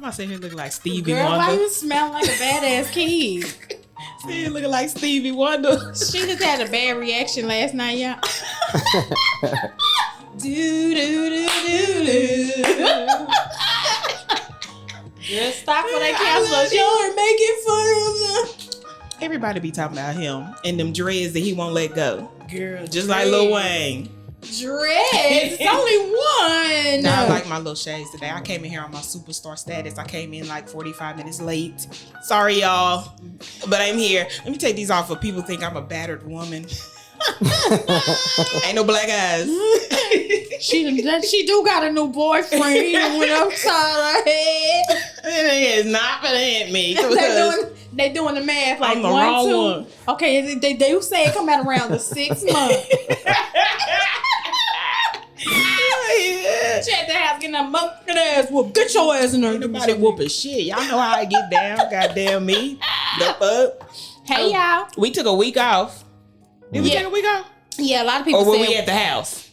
I sit here looking like Stevie Girl, Wonder. why you smell like a badass kid? Sit here looking like Stevie Wonder. She just had a bad reaction last night, y'all. Do do do do do. Just stop for that cancel. Y'all are making fun of them. Everybody be talking about him and them dreads that he won't let go. Girl, just like Lil Wayne. Dreads. It's only one. Now I like my little shades today. I came in here on my superstar status. I came in like 45 minutes late. Sorry, y'all, but I'm here. Let me take these off, for people think I'm a battered woman. Ain't no black eyes. She do got a new boyfriend. He went upside her head. It is not gonna hit me. They doing the math like I'm the 1, wrong 2. one. Okay, they say it come out around the 6th month. She at the house getting a motherfucking ass whoop. Get your ass in there. Ain't nobody whooping shit. Y'all know how I get down. Goddamn me. The fuck. Hey y'all. We took a week off. Did we take a week off? Yeah, a lot of people. Or were we at the house?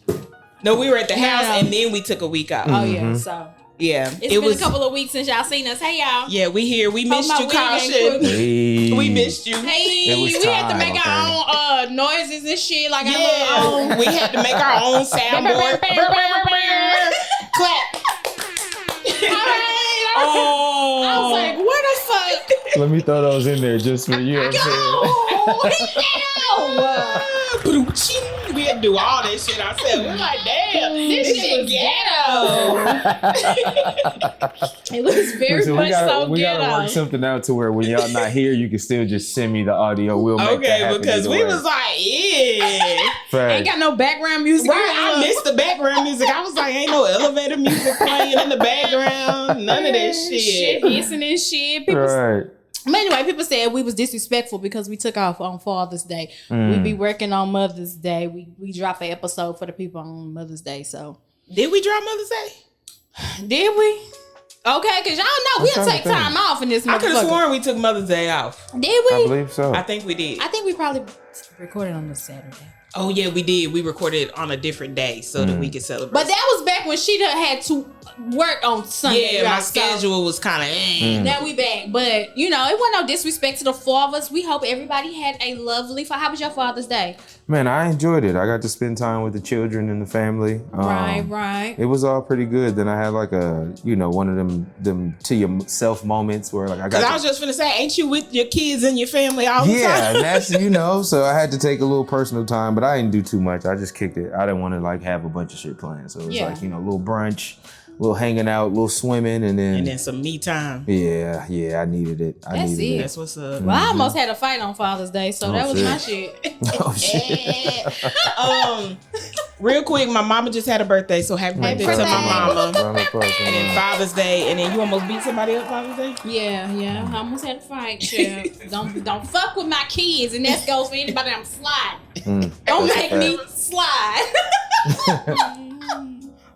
No, we were at the house No. and then we took a week off. Oh yeah, so. Yeah. It's been a couple of weeks since y'all seen us. Hey y'all. Yeah, we here. We missed you, Caution. Hey. We missed you. Hey, we had to make our own noises and shit. Like yeah. our own. We had to make our own soundboard. Clap. Oh. I was like, where the fuck? Let me throw those in there just for you. We had to do all that shit ourselves. We're like, damn, this shit ghetto. It was very much so we ghetto. gotta work something out to where when y'all not here, you can still just send me the audio. We'll make that happen because we was like, yeah. Ain't got no background music. Right, I missed the background music. I was like, ain't no elevator music playing in the background. None of that shit. Shit hissing and shit. People, right. But anyway, people said we was disrespectful because we took off on Father's Day. We be working on Mother's Day. We drop an episode for the people on Mother's Day. So did we drop Mother's Day? Did we? Okay, because y'all know we'll take time off in this motherfucker. I could have sworn we took Mother's Day off. Did we? I believe so. I think we did. I think we probably recorded on the Saturday. Oh yeah, we did. We recorded on a different day so that we could celebrate. But that was back when she done had to work on Sunday. Yeah, my schedule was kind of. Now we back, but you know it wasn't no disrespect to the four of us. We hope everybody had a lovely. How was your Father's Day? Man, I enjoyed it. I got to spend time with the children and the family. Right. It was all pretty good. Then I had like one of them to yourself moments where like I got. I was just finna say, ain't you with your kids and your family all the time? Yeah, and that's so I had to take a little personal time, but I didn't do too much. I just kicked it. I didn't want to like have a bunch of shit planned, so it was like a little brunch, a little hanging out, a little swimming, and then some me time. Yeah, I needed it. That's what's up. Well, I almost had a fight on Father's Day, so that was my shit. Oh shit. Real quick, my mama just had a birthday, so happy birthday to my mama. And then Father's Day, and then you almost beat somebody up Father's Day? Yeah, I almost had a fight. Don't fuck with my kids, and that goes for anybody I'm sliding. Don't make me slide.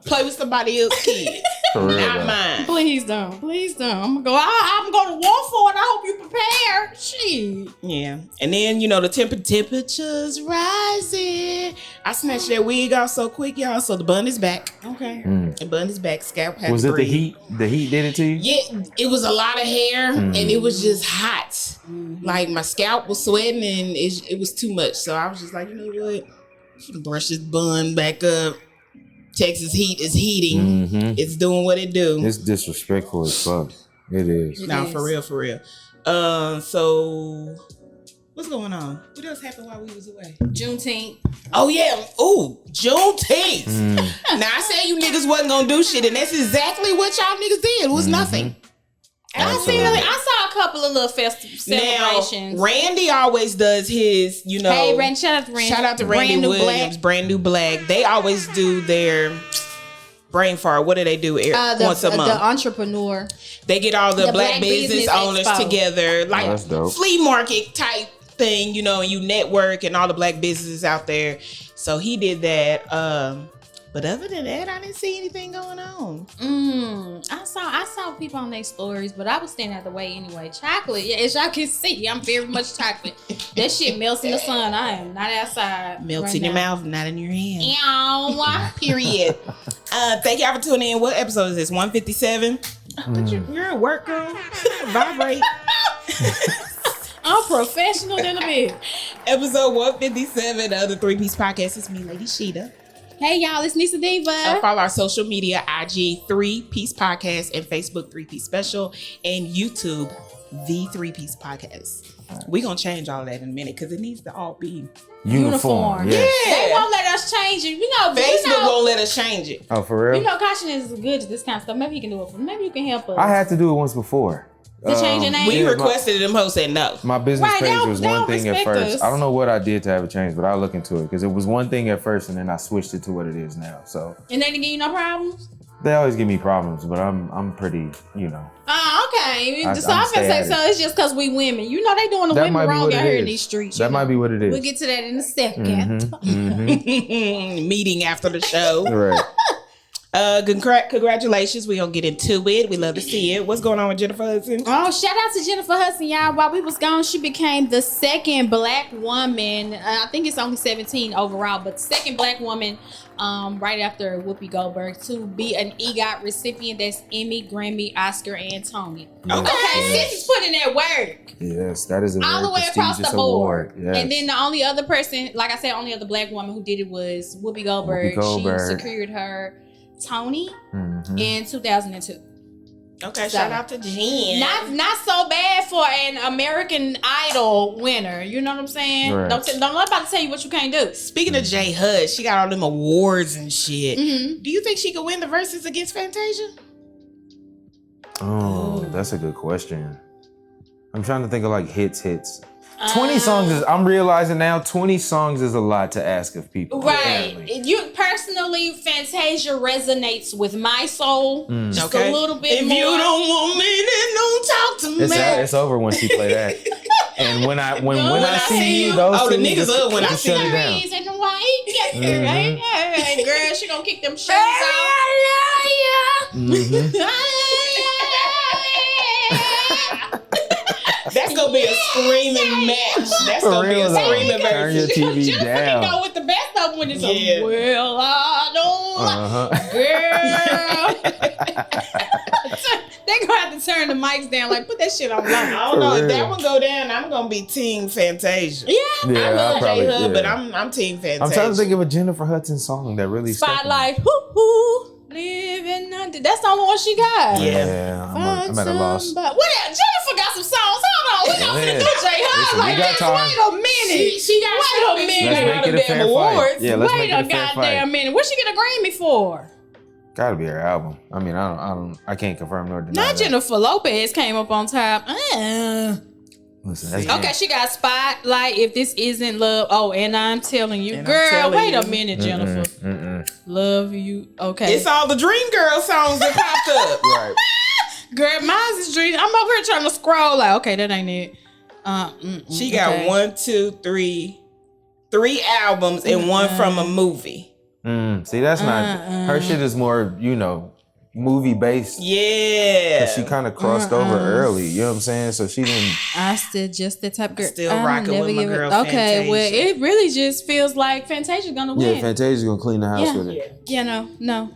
Play with somebody else's kids, not mine. Please don't. I'm going to war for it. I hope you prepared. Shit. Yeah, and then the temperatures rising. I snatched that wig off so quick, y'all. So the bun is back. Okay, the bun is back. Scalp had was to it breathe. the heat? The heat did it to you? Yeah, it was a lot of hair, and it was just hot. Like my scalp was sweating, and it was too much. So I was just like, you know what? I'm gonna brush this bun back up. Texas heat is heating. It's doing what it do. It's disrespectful as fuck. It is. For real. So what's going on? What else happened while we was away? Juneteenth. Oh yeah. Ooh, Juneteenth. Now I said you niggas wasn't gonna do shit, and that's exactly what y'all niggas did. It was nothing. I saw a couple of little festival celebrations. Now, Randy always does his, Hey, Randy, shout out to Randy. Shout out to Randy Williams, Brand New Black. They always do their brain fart. What do they do once a month? The entrepreneur. They get all the black business owners together, like flea market type thing, and you network and all the black businesses out there. So he did that. But other than that, I didn't see anything going on. I saw people on their stories, but I was standing out the way anyway. Chocolate, as y'all can see, I'm very much chocolate. That shit melts in the sun. I am not outside. Melts in your mouth, not in your hand. Ew. Period. Thank y'all for tuning in. What episode is this? 157? But you're at work, girl. Vibrate. I'm professional than a bit. Episode 157 of the 3-Piece Podcast. It's me, Lady Sheeta. Hey, y'all, it's Nisa Diva. Follow our social media, IG 3-Piece Podcast, and Facebook 3-Piece Special, and YouTube, The 3-Piece Podcast. We're going to change all of that in a minute because it needs to all be uniform. Yes. Yeah. They won't let us change it. Facebook won't let us change it. Oh, for real? Caution is good to this kind of stuff. Maybe you can do it for maybe you can help us. I had to do it once before. To change your name? We requested it, them hoes said no. My business page was they one don't thing at respect first. us. I don't know what I did to have it changed, but I'll look into it because it was one thing at first and then I switched it to what it is now. So. And they didn't give you no problems? They always give me problems, but I'm pretty, Okay. I'm So I'm gonna say, so it's just because we women. You know they doing the women wrong out here in these streets. That might be what it is. We'll get to that in a second. Meeting after the show. Right. Congratulations. We're gonna get into it. We love to see it. What's going on with Jennifer Hudson? Oh, shout out to Jennifer Hudson, y'all. While we was gone, she became the second black woman. I think it's only 17 overall, but second black woman right after Whoopi Goldberg to be an EGOT recipient. That's Emmy, Grammy, Oscar, and Tony. Okay, sis is putting that work. Yes, that is a all the way across the board. Yes. And then the only other person, like I said, only other black woman who did it was Whoopi Goldberg. She secured her Tony in 2002. Okay, shout out to Jen. Not so bad for an American Idol winner. You know what I'm saying? Right. Don't nobody tell you what you can't do. Speaking of J Hud, she got all them awards and shit. Do you think she could win the Verzuz against Fantasia? Oh, that's a good question. I'm trying to think of like hits. 20 songs is, I'm realizing now, 20 songs is a lot to ask of people. Right. You personally, Fantasia resonates with my soul just a little bit more. If you don't want me, then don't talk to me. It's over when she play that. And when I see you, those the two, niggas up when I see shut it you. down. Hey, girl, she gonna kick them shoes off. That's gonna be a screaming match. That's gonna be a screaming match. Turn your TV Jennifer down. can go with the best of them when it's well, I don't girl. They gonna have to turn the mics down. Like, put that shit on low. I don't know. If that one go down, I'm gonna be Team Fantasia. Yeah, I love J Hud, but I'm Team Fantasia. I'm trying to think of a Jennifer Hudson song that really Spotlight, hoo-hoo, living under. That's the only one she got. Yeah, I'm at a loss. What else? Jennifer got some songs. Hold on, we gonna do J Hud like this. time. Wait a minute. She got Let's make it a fair awards. fight. Yeah, let's Wait make it a fair goddamn fight. minute. What she get a Grammy for? Gotta be her album. I mean, I can't confirm nor deny Not that. Jennifer Lopez came up on top. Listen, that's Okay, she got Spotlight. If this isn't love. Oh, and I'm telling you, girl. Wait a minute, Jennifer. Love you. Okay. It's all the Dream Girl songs that popped up. Right. Girl, mine's is Dream. I'm over here trying to scroll. Like, okay, that ain't it. She got 3 albums and one from a movie. See, that's not her shit is more, movie based. Yeah. She kind of crossed over early. You know what I'm saying? So she didn't. I still just the type of girl. Still rocking with my girl. Okay, Fantasia. well, it really just feels like Fantasia's gonna win. Yeah, Fantasia's gonna clean the house with it. Yeah, no.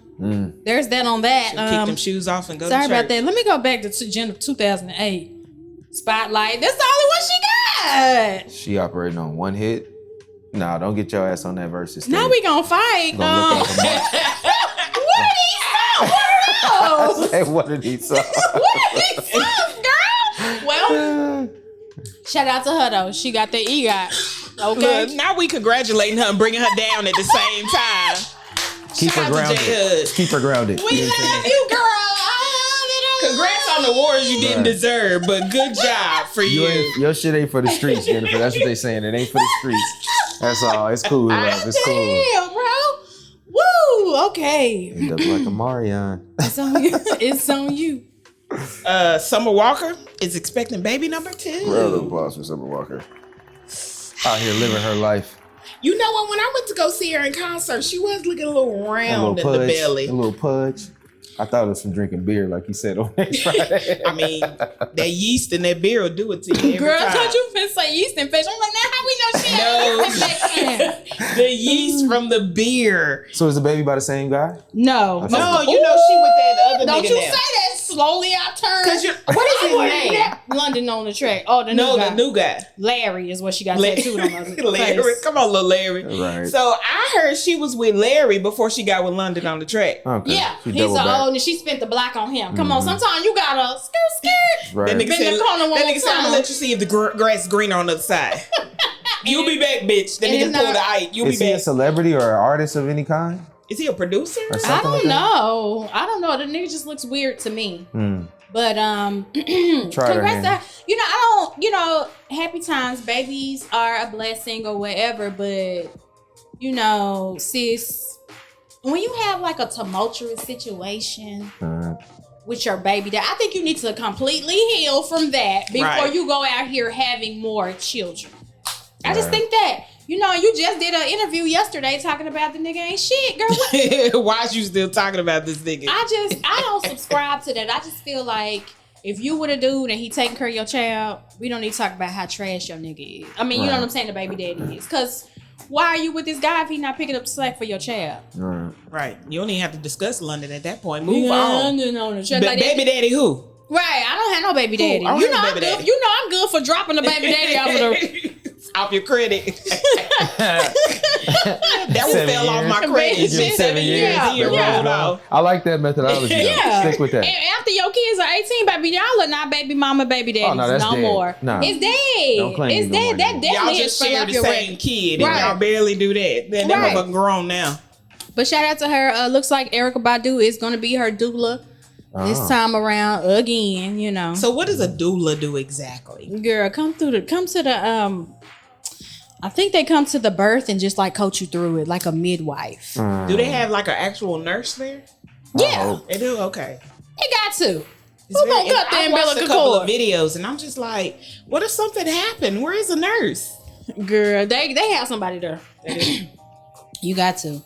There's that on that. She'll kick them shoes off and go sorry to church. about that. Let me go back to 2008. Spotlight. That's the only one she got. She operating on one hit. Nah, don't get your ass on that Verzuz. Now we gonna fight. What are these songs? Hey, what are these songs? What are these songs, girl? Well, shout out to her though. She got the EGOT. Okay. Look, now we congratulating her and bringing her down at the same time. Keep her grounded. Keep her grounded. We love you, girl. Congrats on the awards you didn't deserve, but good job for you. Your shit ain't for the streets, Jennifer. That's what they saying. It ain't for the streets. That's all. It's cool, love. It's cool. Damn, bro. Woo. Okay. End up like a Marion. It's on you. It's on you. Summer Walker is expecting baby number 2. Round of applause for Summer Walker. Out here living her life. You know what? When I went to go see her in concert, she was looking a little round in the belly. A little pudge. I thought it was from drinking beer, like you said on next Friday. I mean, that yeast in that beer will do it to you every Girl, time. thought you finna say yeast infection. I'm like, now how we know she had yeast infection? The yeast from the beer. So is the baby by the same guy? No. No, you know she with that other Don't nigga you now. say that slowly I turned. What is his name? London on the track. Oh, the new guy. Larry is what she got tattooed on her Larry, face. come on, little Larry. Right. So I heard she was with Larry before she got with London on the track. Okay. Yeah, he's old and she spent the block on him. Come on, sometimes you gotta skirt. Right. That nigga said, I'm gonna let you see if the grass is greener on the other side. You'll be back, bitch. That nigga pulled the Ike. You'll be back. Is he a celebrity or an artist of any kind? Is he a producer? I don't know. The nigga just looks weird to me. But congrats to, happy times. Babies are a blessing or whatever, but sis, when you have like a tumultuous situation with your baby dad, I think you need to completely heal from that before you go out here having more children. I just think that. You just did an interview yesterday talking about the nigga ain't shit, girl. Why is you still talking about this nigga? I don't subscribe to that. I just feel like if you with a dude and he taking care of your child, we don't need to talk about how trash your nigga is. I mean, you know what I'm saying, the baby daddy is. Because why are you with this guy if he not picking up the slack for your child? Right. You don't even have to discuss London at that point. Move on. London on the track. Baby daddy who? Right. I don't have no baby daddy. I'm good for dropping the baby daddy off of the... off your credit. That one fell off my credit. 7 years. I like that methodology. Stick with that. And after your kids are 18, baby, y'all are not baby mama, baby daddies no more. Nah. It's dead. Don't claim it's dead. That definitely y'all just share the same kid, and y'all barely do that. That motherfucker grown now. But shout out to her. Looks like Erykah Badu is going to be her doula. This time around again, So what does a doula do exactly? Girl, come to the I think they come to the birth and just like coach you through it, like a midwife. Do they have like an actual nurse there? Yeah, they do. Okay, they got to. Who gonna cut the umbilical cord? Of videos, and I'm just like, what if something happened? Where is a nurse? Girl, they have somebody there. You got to.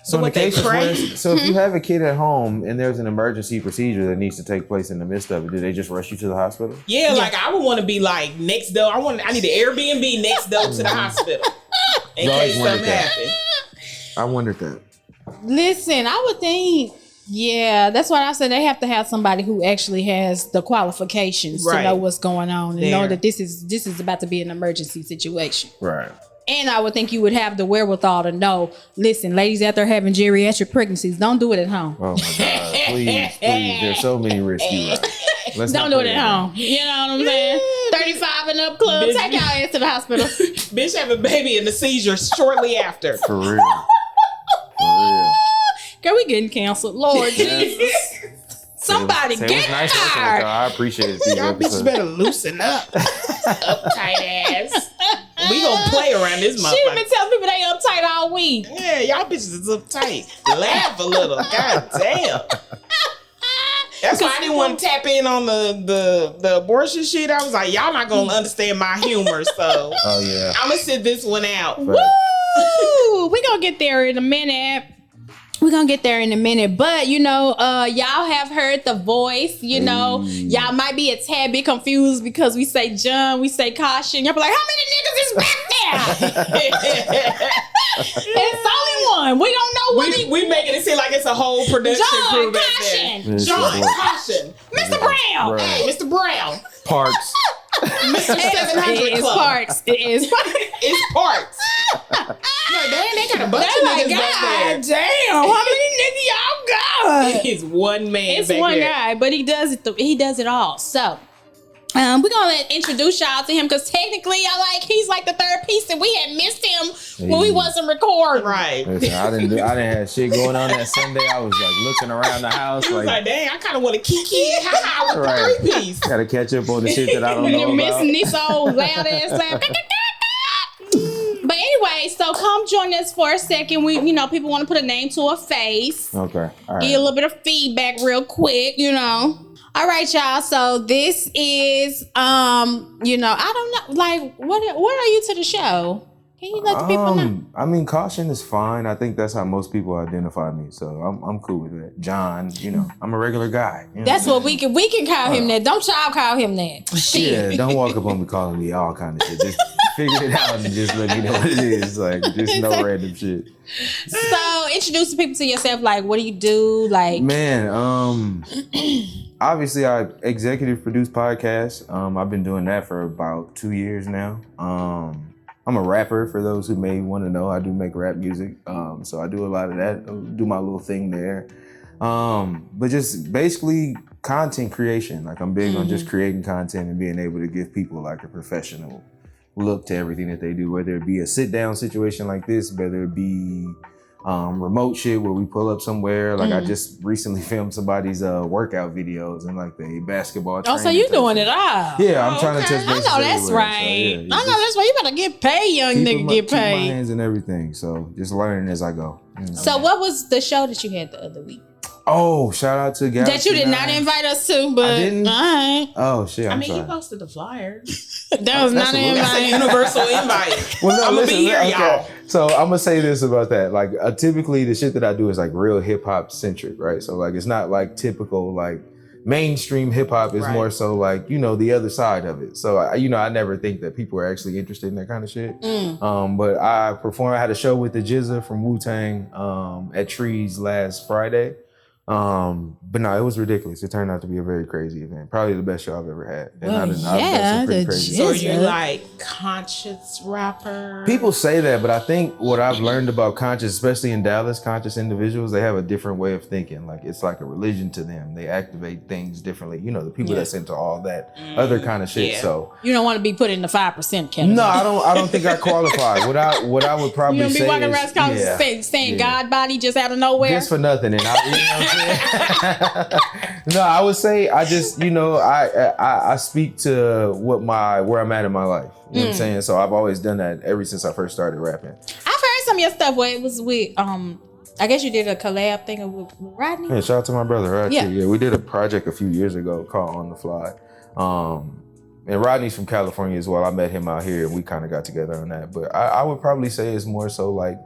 So in the cases where, if you have a kid at home and there's an emergency procedure that needs to take place in the midst of it, do they just rush you to the hospital? Yeah, like I would want to be like next door. I need an Airbnb next door to the hospital in case something happens. I wondered that. Listen, I would think, that's why I said they have to have somebody who actually has the qualifications to know what's going on and know that this is about to be an emergency situation. Right. And I would think you would have the wherewithal to know, listen, ladies out there having geriatric pregnancies, don't do it at home. Oh my God. Please. There's so many risks. Don't do it at home. You know what I'm saying? 35 and up club. Bitch, take your ass to the hospital. Bitch have a baby and a seizure shortly after. For real. Girl, we getting canceled. Lord Jesus. Somebody get tired. I appreciate it. Y'all bitches better loosen up. Uptight ass. We gonna play around this motherfucker. She been telling people they uptight all week. Yeah, y'all bitches is uptight. Laugh a little. God damn. That's why I didn't want to tap in on the abortion shit. I was like, y'all not gonna understand my humor, so I'm gonna sit this one out. Woo! We gonna get there in a minute. But y'all have heard the voice. Y'all might be a tad bit confused because we say John, we say Caution. Y'all be like, how many niggas is back there? It's only one. We don't know what we making it seem like it's a whole production crew back there. John Caution, Mr. Brown, hey, Mr. Brown, Parks. Mr. 700 Club. It is Parks. It's Parks. No, they got a bunch of niggas back there. Damn, how many niggas y'all got? It's one man. It's one guy, but he does it. He does it all. So, we're gonna introduce y'all to him because technically, he's like the third piece, and we had missed him when we wasn't recording. Right. Listen, I didn't have shit going on that Sunday. I was like looking around the house. He was like, dang, I kind of want to kiki with the three piece. Gotta catch up on the shit that I don't know You're missing this old loud ass laugh. But anyway, so come join us for a second. We, people want to put a name to a face. Okay. All right. Get a little bit of feedback real quick, All right, y'all. So this is, I don't know, what are you to the show? Can you let the people know? I mean, Caution is fine. I think that's how most people identify me. So I'm cool with that. John, I'm a regular guy. That's what we can call him that. Don't y'all call him that. Shit. Yeah, don't walk up on me calling me all kind of shit. Just figure it out and just let me know what it is. Like, just no random shit. So introduce the people to yourself. Like, what do you do? Like, man, obviously I executive produce podcasts. I've been doing that for about 2 years now. I'm a rapper, for those who may want to know. I do make rap music. So I do a lot of that, do my little thing there. But just basically content creation. Like I'm big on just creating content and being able to give people like a professional look to everything that they do, whether it be a sit down situation like this, whether it be remote shit where we pull up somewhere. Like I just recently filmed somebody's workout videos and like the basketball. Oh, so you doing it all? Yeah, I'm trying to touch I base. know that's right. So, yeah, I know that's right. You better get paid, young nigga. Get my paid. hands and everything. So just learning as I go. You know? So what was the show that you had the other week? Oh, shout out to Galaxy that you did not invite us to, but I didn't. All right. Oh shit! I mean, sorry. you posted the flyer. That was not an That's a invite. universal invite. Well, no, I'm gonna be here, y'all. So I'm gonna say this about that. Like, typically the shit that I do is like real hip hop centric, right? So like, it's not like typical like mainstream hip hop. Is more so like, you know, the other side of it. So I never think that people are actually interested in that kind of shit. But I had a show with the Jizza from Wu-Tang at Trees last Friday. But no, it was ridiculous. It turned out to be a very crazy event. Probably the best show I've ever had. And I've done some pretty crazy So stuff. are you like conscious rapper? People say that, but I think what I've learned about conscious, especially in Dallas, conscious individuals, they have a different way of thinking. Like it's like a religion to them. They activate things differently. You know, the people that's into all that other kind of shit. So you don't want to be put in the 5% category. no, I don't think I qualify. What I would probably say you don't be walking around is, saying God body just out of nowhere. Just for nothing. And you know what I'm saying? No, I would say I just, you know, I speak to where I'm at in my life. You know what I'm saying? So I've always done that ever since I first started rapping. I've heard some of your stuff where it was with I guess you did a collab thing with Rodney. Yeah, shout out to my brother, right? Yeah, we did a project a few years ago called On the Fly. And Rodney's from California as well. I met him out here and we kind of got together on that. But I would probably say it's more so like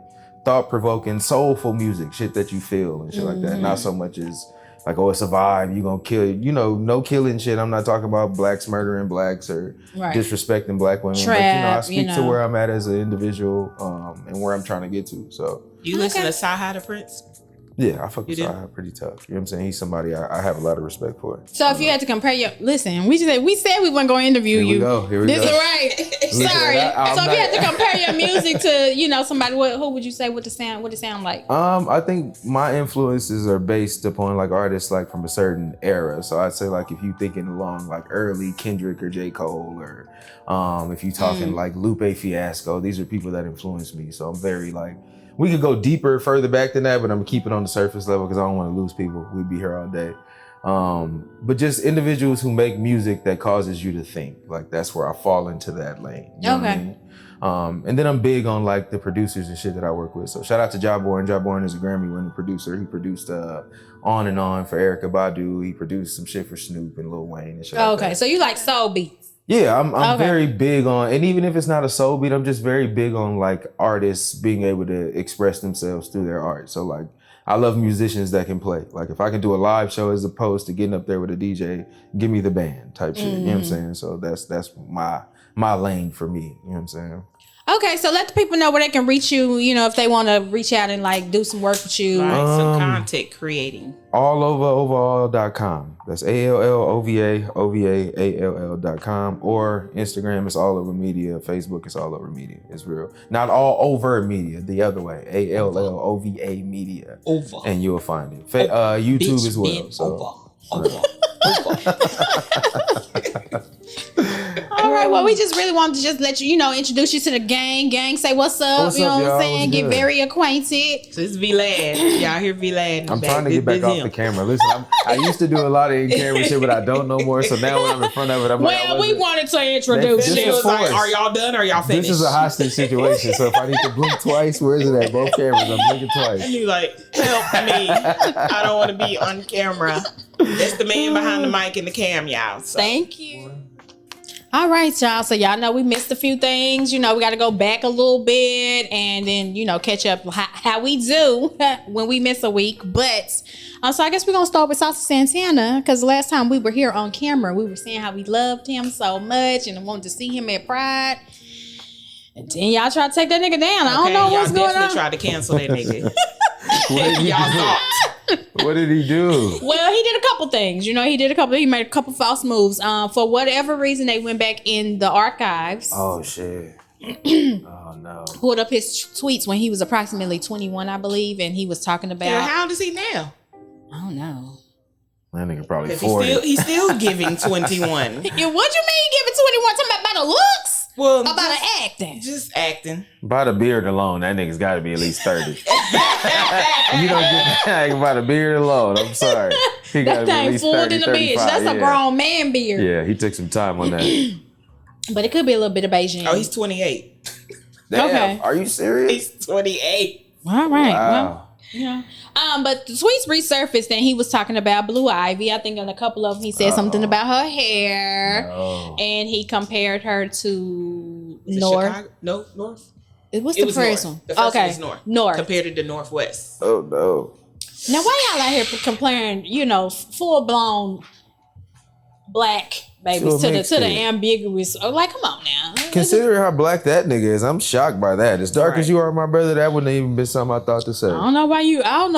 thought-provoking, soulful music, shit that you feel and shit like that. Not so much as like, oh, it's a vibe, you gonna kill, you know, no killing shit. I'm not talking about blacks murdering blacks or disrespecting black women. Trap, but, you know, I speak to where I'm at as an individual and where I'm trying to get to, so. You listen to Sci-Hi the Prince? Yeah, I fuck with Sci-Hi pretty tough. You know what I'm saying? He's somebody I have a lot of respect for. So if you had to compare we said we weren't going to interview you. Here we go. This is right. Sorry. So if you had to compare your music to, you know, somebody, who would you say what it sound like? I think my influences are based upon like artists like from a certain era. So I'd say like if you thinking along like early Kendrick or J. Cole or if you talking like Lupe Fiasco, these are people that influence me. So I'm very like, we could go deeper, further back than that, but I'm gonna keep it on the surface level because I don't want to lose people. We'd be here all day. But just individuals who make music that causes you to think. Like that's where I fall into that lane. You know what I mean? And then I'm big on like the producers and shit that I work with. So shout out to Jawborn. Jawborn is a Grammy-winning producer. He produced On and On for Erykah Badu. He produced some shit for Snoop and Lil Wayne and shit. Okay, so you like soul beats. Yeah, I'm very big on, and even if it's not a soul beat, I'm just very big on like artists being able to express themselves through their art. So like, I love musicians that can play. Like if I can do a live show as opposed to getting up there with a DJ, give me the band type shit. You know what I'm saying? So that's my lane for me. You know what I'm saying? Okay, so let the people know where they can reach you, you know, if they want to reach out and like do some work with you. Some content creating. Alloverall.com. That's ALLOVAALL.com. Or Instagram is All Over Media. Facebook is All Over Media. It's real. Not All Over Media, the other way. ALLOVA Media. Over. And you'll find it. YouTube as well. So. Over. All right, well, we just really wanted to just let you, introduce you to the gang. Gang, say what's up. What's you know up, what I'm y'all? saying? Get very acquainted. So it's V-Lad. Y'all hear V-Lad. I'm trying to get back off the camera. Listen, I used to do a lot of in-camera shit, but I don't no more. So now when I'm in front of it, I'm like, well, we wanted to introduce This you. is Like, are y'all done or are y'all finished? This is a hostage situation. So if I need to blink twice, where is it at? Both cameras, I'm blinking twice. And you like, help me. I don't want to be on camera. That's the man behind the mic and the cam, y'all. So. Thank you. All right, y'all. So y'all know we missed a few things. We got to go back a little bit and then, catch up how we do when we miss a week. But so I guess we're going to start with Saucy Santana because the last time we were here on camera, we were saying how we loved him so much and wanted to see him at Pride. And then y'all try to take that nigga down. I don't know what's going on. Y'all definitely tried to cancel that nigga. Y'all thought. What did he do? Well, he did a couple things. He made a couple false moves. For whatever reason, they went back in the archives. Oh, shit. Oh, no. Pulled up his tweets when he was approximately 21, I believe, and he was talking about... Yeah, how old is he now? I don't know. That nigga probably 40. He's still giving 21. What you mean giving 21? Talking about the looks? Well, about the acting? Just acting. By the beard alone, that nigga's got to be at least 30. You don't get that by the beard alone. I'm sorry. He got to be at least 30, in the bitch. That's a grown man beard. Yeah, he took some time on that. But it could be a little bit of Beijing. Oh, he's 28. Damn, okay. Are you serious? He's 28. All right. Wow. Well, yeah. But the tweets resurfaced and he was talking about Blue Ivy. I think in a couple of them he said something about her hair. No. And he compared her to North. North? It was the first one. The first one was North. Compared to the Northwest. Oh, no. Now, why y'all out here comparing, full-blown black babies to the ambiguous? Like, come on now. Considering how black that nigga is, I'm shocked by that. As dark as you are, my brother, that wouldn't have even been something I thought to say. I don't know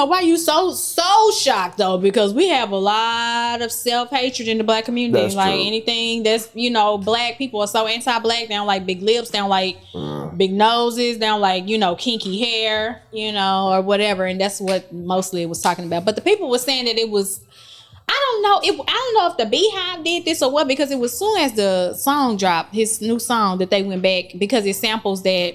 why you so shocked though, because we have a lot of self-hatred in the black community. That's like true. Anything that's black people are so anti-black. They don't like big lips. They don't like big noses. They don't like kinky hair. Or whatever. And that's what mostly it was talking about. But the people were saying that it was. I don't know if the Beehive did this or what, because it was soon as the song dropped, his new song, that they went back because it samples that.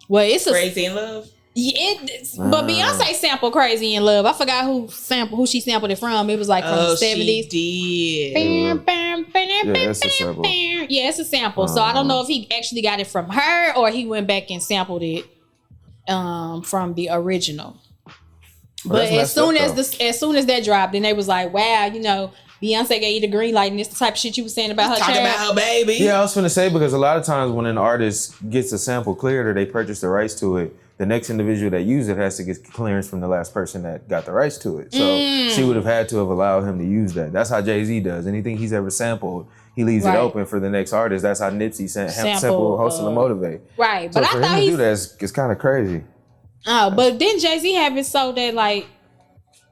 Well, it's Crazy in Love. Yeah, but Beyonce sampled Crazy in Love. I forgot who she sampled it from. It was like from the 70s. She did. Yeah, that's a sample. Yeah, it's a sample. So I don't know if he actually got it from her or he went back and sampled it from the original. But as soon as that dropped, then they was like, wow, Beyonce gave you the green light, and it's the type of shit you was saying about her Talking child. about her baby. Yeah, I was going to say, because a lot of times when an artist gets a sample cleared or they purchase the rights to it, the next individual that used it has to get clearance from the last person that got the rights to it. So she would have had to have allowed him to use that. That's how Jay-Z does. Anything he's ever sampled, he leaves it open for the next artist. That's how Nipsey sampled Hustle and Motivate. Right. So but for I thought him to do that is kind of crazy. Oh, but then Jay-Z have it so that like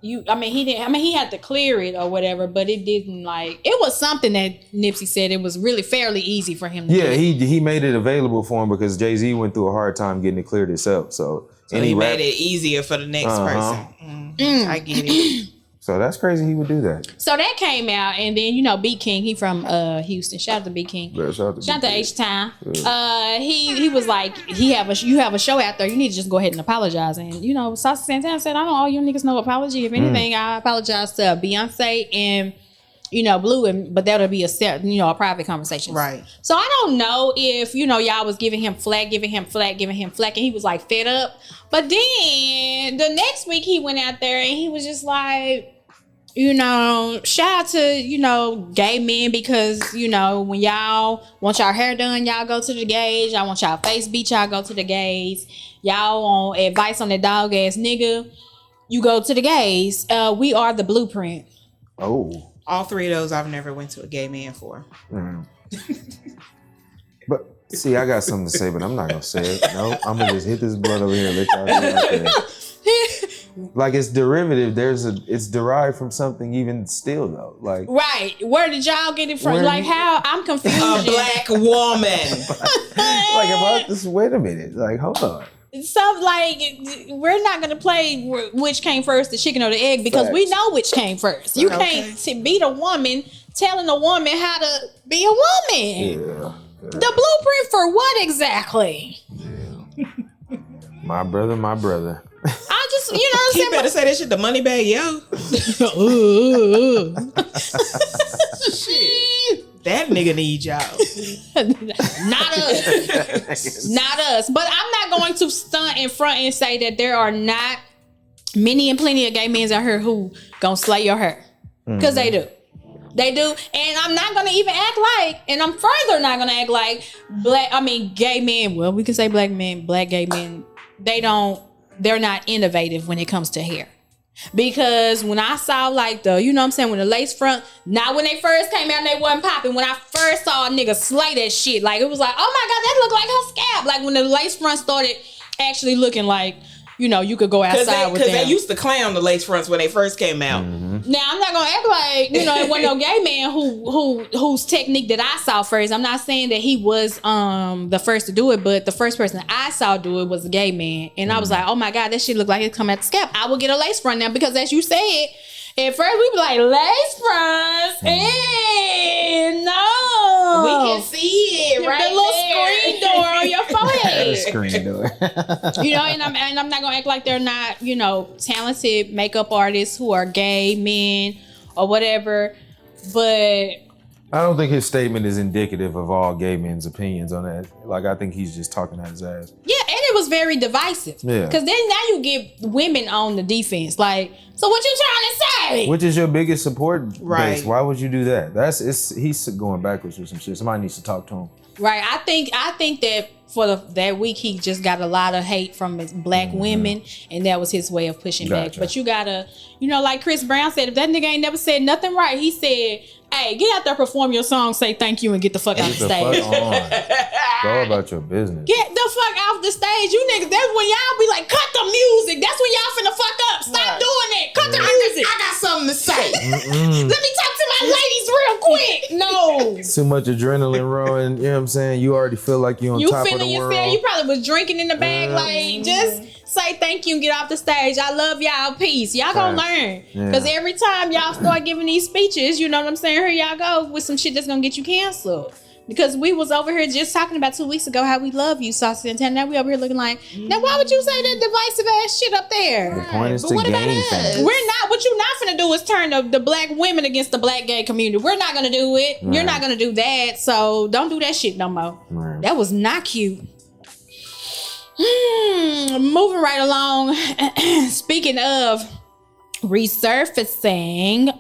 he had to clear it or whatever, but it didn't it was something that Nipsey said it was really fairly easy for him to do. he made it available for him because Jay-Z went through a hard time getting it cleared himself. So he made it easier for the next person. I get it. So that's crazy he would do that. So that came out, and then B King, he from Houston. Shout out to B King. Yeah, shout out to H-Town. Yeah. He was like, you have a show out there. You need to just go ahead and apologize. And Saucy Santana said, I don't owe you niggas no apology. If anything, I apologize to Beyonce and Blue, but that'll be a private conversation. Right. So I don't know if y'all was giving him flack, and he was like fed up. But then the next week he went out there and he was just like, shout out to, gay men because, when y'all want y'all hair done, y'all go to the gays. Y'all want y'all face beat, y'all go to the gays. Y'all want advice on that dog ass nigga, you go to the gays. We are the blueprint. Oh. All three of those I've never went to a gay man for. But see, I got something to say, but I'm not gonna say it. No, I'm gonna just hit this blunt over here and let y'all do it. Like it's derivative. It's derived from something even still though. Like right. Where did y'all get it from? How? I'm confused. A black woman. Wait a minute. Like, hold on. So we're not gonna play which came first, the chicken or the egg, because we know which came first. You can't beat a woman telling a woman how to be a woman. Yeah. The blueprint for what exactly? Yeah. My brother. I just, what I'm saying? You better say that shit, the money bag, yo. Shit. That nigga need y'all. Not us. But I'm not going to stunt in front and say that there are not many and plenty of gay men out here who gonna slay your hair. Because they do. They do. And I'm not going to even act like, and I'm further not going to act like gay men. Well, we can say black gay men. They're not innovative when it comes to hair. Because when I saw when the lace front, not when they first came out and they wasn't popping. When I first saw a nigga slay that shit, it was like, oh my God, that looked like her scalp. Like when the lace front started actually looking like, you could go outside with them. Because they used to clown the lace fronts when they first came out. Now I'm not gonna act like it wasn't no gay man whose technique that I saw first. I'm not saying that he was the first to do it, but the first person I saw do it was a gay man, and I was like, oh my god, that shit look like it's coming at the scalp. I will get a lace front now because, as you said, at first we be like lace fronts, no, we can see it right there. The little screen door on your forehead. Screen door. And I'm not gonna act like they're not, talented makeup artists who are gay men or whatever. But I don't think his statement is indicative of all gay men's opinions on that. Like, I think he's just talking out his ass. yeah, and it was very divisive. Yeah. Because then now you get women on the defense. Like, so what you trying to say? Which is your biggest support base? Right. Why would you do that? He's going backwards with some shit. Somebody needs to talk to him. Right. I think that for that week he just got a lot of hate from black women, and that was his way of pushing back. But you gotta, like Chris Brown said, if that nigga ain't never said nothing right, he said, hey, get out there, perform your song, say thank you, and get the fuck out the stage. Go about your business. Get the fuck off the stage. You niggas, that's when y'all be like, cut the music. That's when y'all finna fuck up. Stop doing it. Cut the music. I got something to say. Let me talk to my ladies real quick. No. Too much adrenaline rolling, you know what I'm saying? You already feel like you're on top of the world. You feeling yourself. You probably was drinking in the bag. Like, just say thank you and get off the stage. I love y'all. Peace. Y'all gonna learn. Because every time y'all start giving these speeches, you know what I'm saying? Here y'all go with some shit that's gonna get you canceled. Because we was over here just talking about 2 weeks ago how we love you, Saucy Santana. Now we over here looking like, now why would you say that divisive ass shit up there? The point is to gain fans. We're not, what you're not finna do is turn the black women against the black gay community. We're not gonna do it. Right. You're not gonna do that. So don't do that shit no more. Right. That was not cute. Moving right along. Speaking of resurfacing,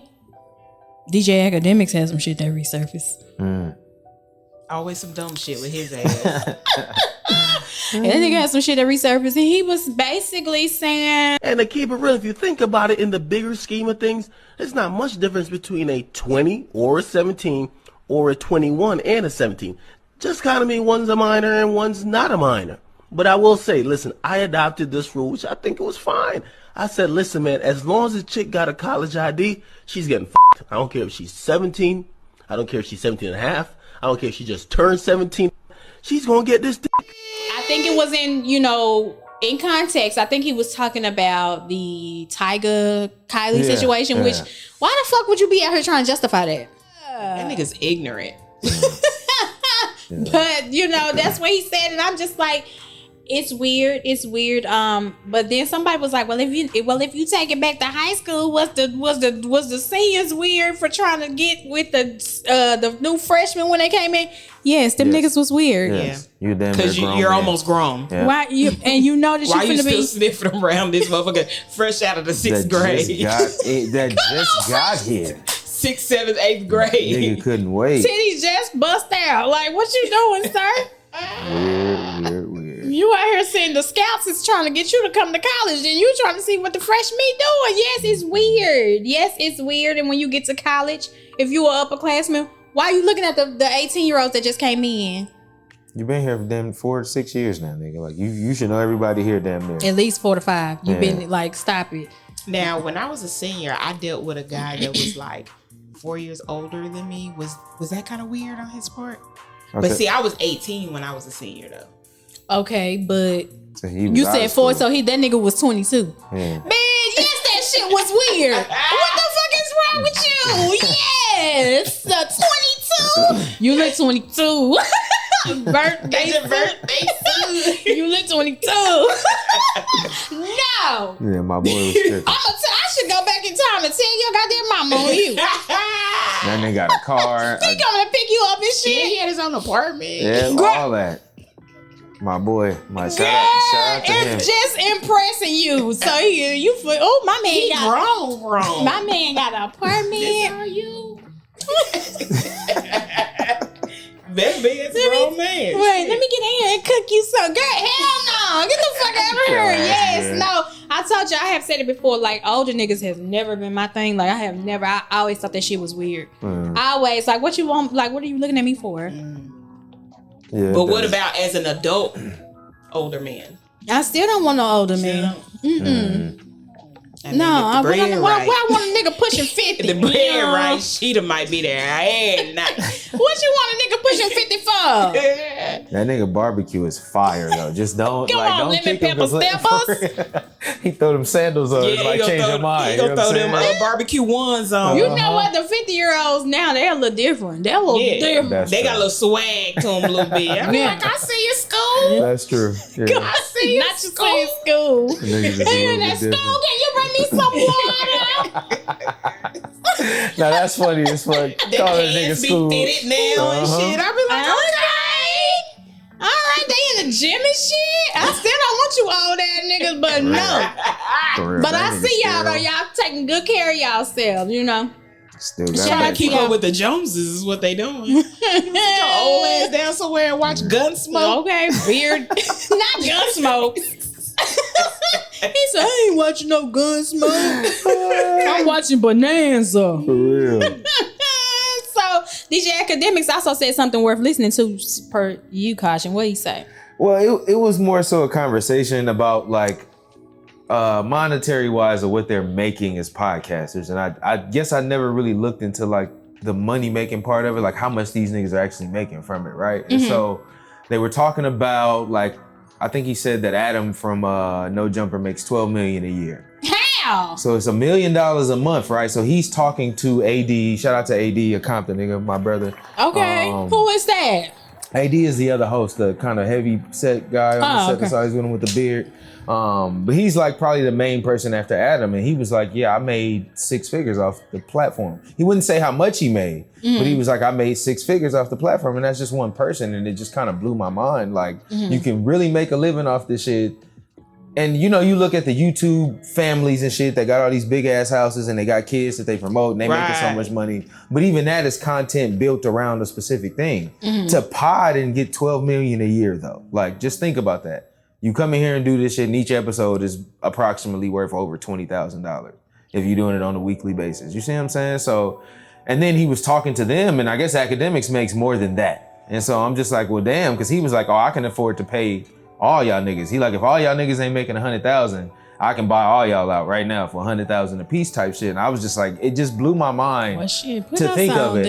DJ Akademiks has some shit that resurfaced. Always some dumb shit with his ass. And then they got some shit that resurfaced, and he was basically saying, and to keep it real, if you think about it in the bigger scheme of things, there's not much difference between a 20 or a 17 or a 21 and a 17. Just kind of mean one's a minor and one's not a minor. But I will say, listen, I adopted this rule, which I think it was fine. I said, listen, man, as long as a chick got a college ID, she's getting f***ed. I don't care if she's 17. I don't care if she's 17 and a half. I don't care if she just turned 17. She's going to get this dick. I think it was in context. I think he was talking about the Tyga Kylie situation, which, why the fuck would you be out here trying to justify that? That nigga's ignorant. But, that's what he said. And I'm just like, it's weird. But then somebody was like, well, if you take it back to high school, was the seniors weird for trying to get with the new freshmen when they came in? Yes, them niggas was weird. Yes. Yeah, because you're almost grown. Yeah. Why you that you why you still sniffing around this motherfucker fresh out of the sixth grade? That just got here. 6th, 7th, 8th grade. Nigga couldn't wait. Titties just bust out. Like, what you doing, sir? Weird. You out here saying the scouts is trying to get you to come to college, and you trying to see what the fresh meat doing. Yes, it's weird. And when you get to college, if you are upperclassman, why are you looking at the 18-year-olds that just came in? You've been here for damn 4 to 6 years now, nigga. Like, you should know everybody here damn near. At least 4 to 5. You've been like, stop it. Now, when I was a senior, I dealt with a guy that was like 4 years older than me. Was that kind of weird on his part? Okay. But see, I was 18 when I was a senior, though. Okay, but so you said 4, so that nigga was 22. Yeah. Man, yes, that shit was weird. What the fuck is wrong with you? Yes, 22. You look 22. birthday suit. You look 22. No. Yeah, my boy was tripping. I should go back in time and tell your goddamn mama on you. That nigga got a car. He coming to pick you up and shit. Yeah, he had his own apartment. Yeah, all that. My boy, shout out to him. It's just impressing you. So you feel, oh, my man he got grown. My man got an apartment. This are you? That man's grown man. Wait, let me get in here and cook you some. Girl, hell no. Get the fuck out of here. Yes, no. I told you, I have said it before, like, older niggas has never been my thing. Like, I always thought that shit was weird. I always, like, what you want, like, what are you looking at me for? Yeah, but what about as an adult older man? I still don't want no older man. No, I want a nigga pushing 50. The bread right, Sheeta might be there. I ain't not. What you want a nigga pushing 50 for? That nigga barbecue is fire though. Just don't don't lemon kick him pepper steppers. He throw them sandals on, change your mind. He gonna throw them barbecue ones on. You know what? The 50-year-olds now, they're a little different. They're a little different. They got a little swag to them a little bit. I mean, like, I see you school. That's true. Yeah. I see you school. Hey, in that school, can you bring me some water? Now that's funny as fuck. The pants be fitted now and shit. I be like, okay. All right, they in the gym and shit. I still don't want you all that niggas, but no. But I see y'all though. Y'all taking good care of y'allselves, you know. Still got trying to keep up with the Joneses is what they doing. Sit your old ass down somewhere and watch Gunsmoke. Okay, weird. Not Gunsmoke. He said, I ain't watching no Gunsmoke. I'm watching Bonanza. For real. So, DJ Akademiks also said something worth listening to per you, Caution. What did he say? Well, it was more so a conversation about like monetary wise of what they're making as podcasters. And I guess I never really looked into like the money making part of it, like how much these niggas are actually making from it, right? And so they were talking about like, I think he said that Adam from No Jumper makes $12 million a year. How? So it's $1 million a month, right? So he's talking to AD. Shout out to AD, a Compton nigga, my brother. Okay, who is that? AD is the other host, the kind of heavy set guy on the set that's always with him with the beard. But he's like probably the main person after Adam. And he was like, yeah, I made 6 figures off the platform. He wouldn't say how much he made, but he was like, I made 6 figures off the platform. And that's just one person. And it just kind of blew my mind. Like you can really make a living off this shit. And you know, you look at the YouTube families and shit, they got all these big ass houses and they got kids that they promote and they making so much money. But even that is content built around a specific thing. To pod and get 12 million a year though. Like just think about that. You come in here and do this shit and each episode is approximately worth over $20,000 if you're doing it on a weekly basis. You see what I'm saying? So, and then he was talking to them and I guess Akademiks makes more than that. And so I'm just like, well, damn, because he was like, oh, I can afford to pay all y'all niggas. He like, if all y'all niggas ain't making 100,000, I can buy all y'all out right now for 100,000 a piece type shit. And I was just like, it just blew my mind to think of it.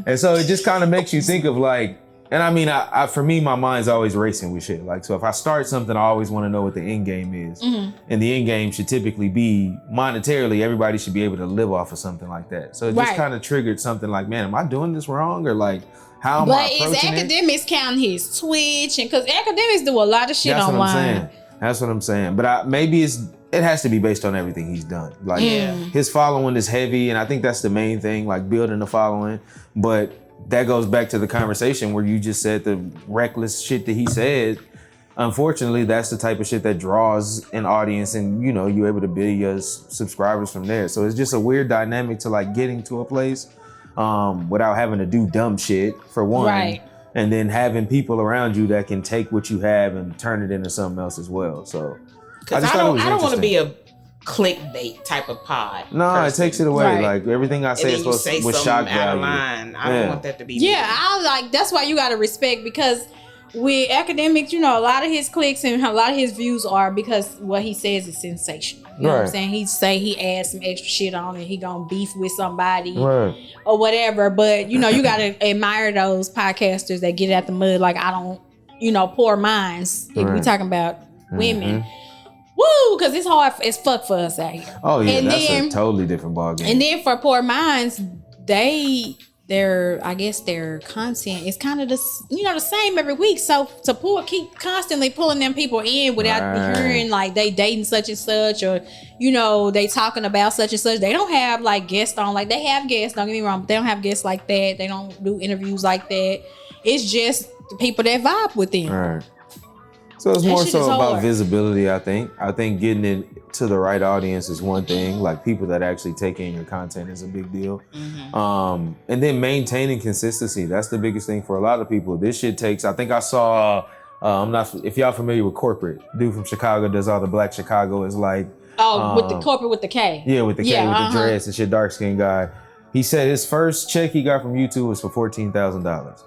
And so it just kind of makes you think of like, and I mean, I for me, my mind's always racing with shit. Like, so if I start something, I always want to know what the end game is. And the end game should typically be monetarily, everybody should be able to live off of something like that. So it just kind of triggered something like, man, am I doing this wrong? Or like, how am I approaching it? But is Akademiks counting his Twitch? And because Akademiks do a lot of shit online. That's what I'm saying. But maybe it has to be based on everything he's done. Like his following is heavy, and I think that's the main thing, like building the following. But that goes back to the conversation where you just said the reckless shit that he said. Unfortunately, that's the type of shit that draws an audience, and you know, you're able to build your subscribers from there. So it's just a weird dynamic to like getting to a place without having to do dumb shit for one, and then having people around you that can take what you have and turn it into something else as well. So I don't want to be a clickbait type of pod. No, person. It takes it away. Like everything I say is supposed to with shock value. Out of line. I don't want that to be. I like that's why you gotta respect, because with Akademiks, you know, a lot of his clicks and a lot of his views are because what he says is sensational. You know what I'm saying? He adds some extra shit on it. He gonna beef with somebody or whatever. But you know, you gotta admire those podcasters that get out the mud. Like I don't, you know, poor minds. If we talking about women. Woo, because it's hard as fuck for us out here. Oh yeah, and that's a totally different ballgame. And then for poor minds, their content is kind of the same every week. So to keep constantly pulling them people in without hearing like they dating such and such, or you know they talking about such and such. They don't have like guests on. Like they have guests. Don't get me wrong, but they don't have guests like that. They don't do interviews like that. It's just the people that vibe with them. Right. So it's more so about visibility, I think. I think getting it to the right audience is one thing. Like people that actually take in your content is a big deal. And then maintaining consistency. That's the biggest thing for a lot of people. This shit takes, I think I saw, if y'all familiar with Corporate, dude from Chicago does all the Black Chicago is like. With the Corporate with the K. Yeah, with the K, with the dreads and shit, dark skinned guy. He said his first check he got from YouTube was for $14,000.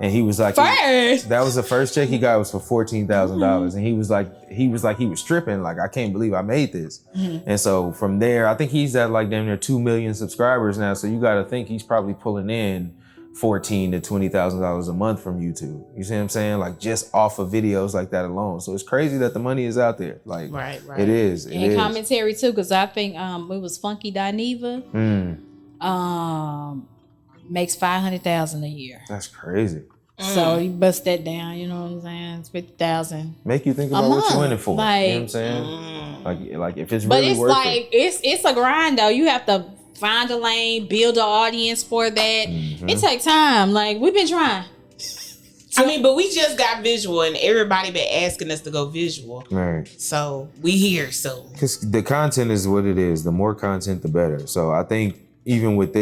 And he was like, that was the first check he got was for $14,000. And he was like, he was tripping. Like, I can't believe I made this. And so from there, I think he's at like damn near 2 million subscribers now. So you got to think he's probably pulling in $14,000 to $20,000 a month from YouTube. You see what I'm saying? Like just off of videos like that alone. So it's crazy that the money is out there. Like, right. It is. And commentary too, because I think it was Funky Dineva. Makes $500,000 a year. That's crazy. So you bust that down, you know what I'm saying? It's $50,000. Make you think about what you're in it for. Like, you know what I'm saying? Like if it's really worth it. But it's a grind though. You have to find a lane, build an audience for that. It takes time. Like we've been trying. I mean, but we just got visual, and everybody been asking us to go visual. Right. So we here. So because the content is what it is. The more content, the better. So I think. Even with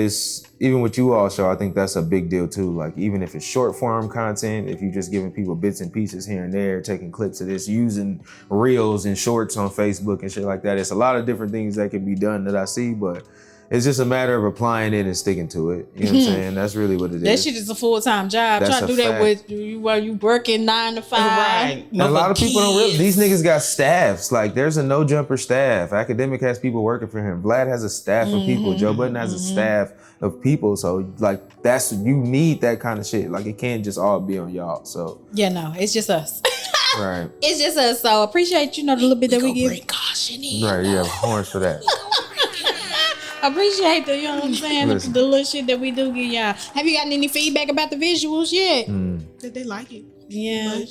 you all show, I think that's a big deal too. Like even if it's short form content, if you're just giving people bits and pieces here and there, taking clips of this, using reels and shorts on Facebook and shit like that. It's a lot of different things that can be done that I see, but it's just a matter of applying it and sticking to it. You know what I'm saying? That's really what it is. That shit is a full-time job. Try to do that with while you working 9 to 5. Right. And a lot of people don't realize these niggas got staffs. Like there's a no jumper staff. Academic has people working for him. Vlad has a staff of people. Joe Budden has a staff of people. So like you need that kind of shit. Like it can't just all be on y'all. So yeah, no, it's just us. Right. It's just us. So appreciate the little bit that we give. Bring caution in. Right. Yeah. Horns for that. Appreciate the, you know what I'm saying, the little shit that we do give y'all. Have you gotten any feedback about the visuals yet? Did they like it? Yeah.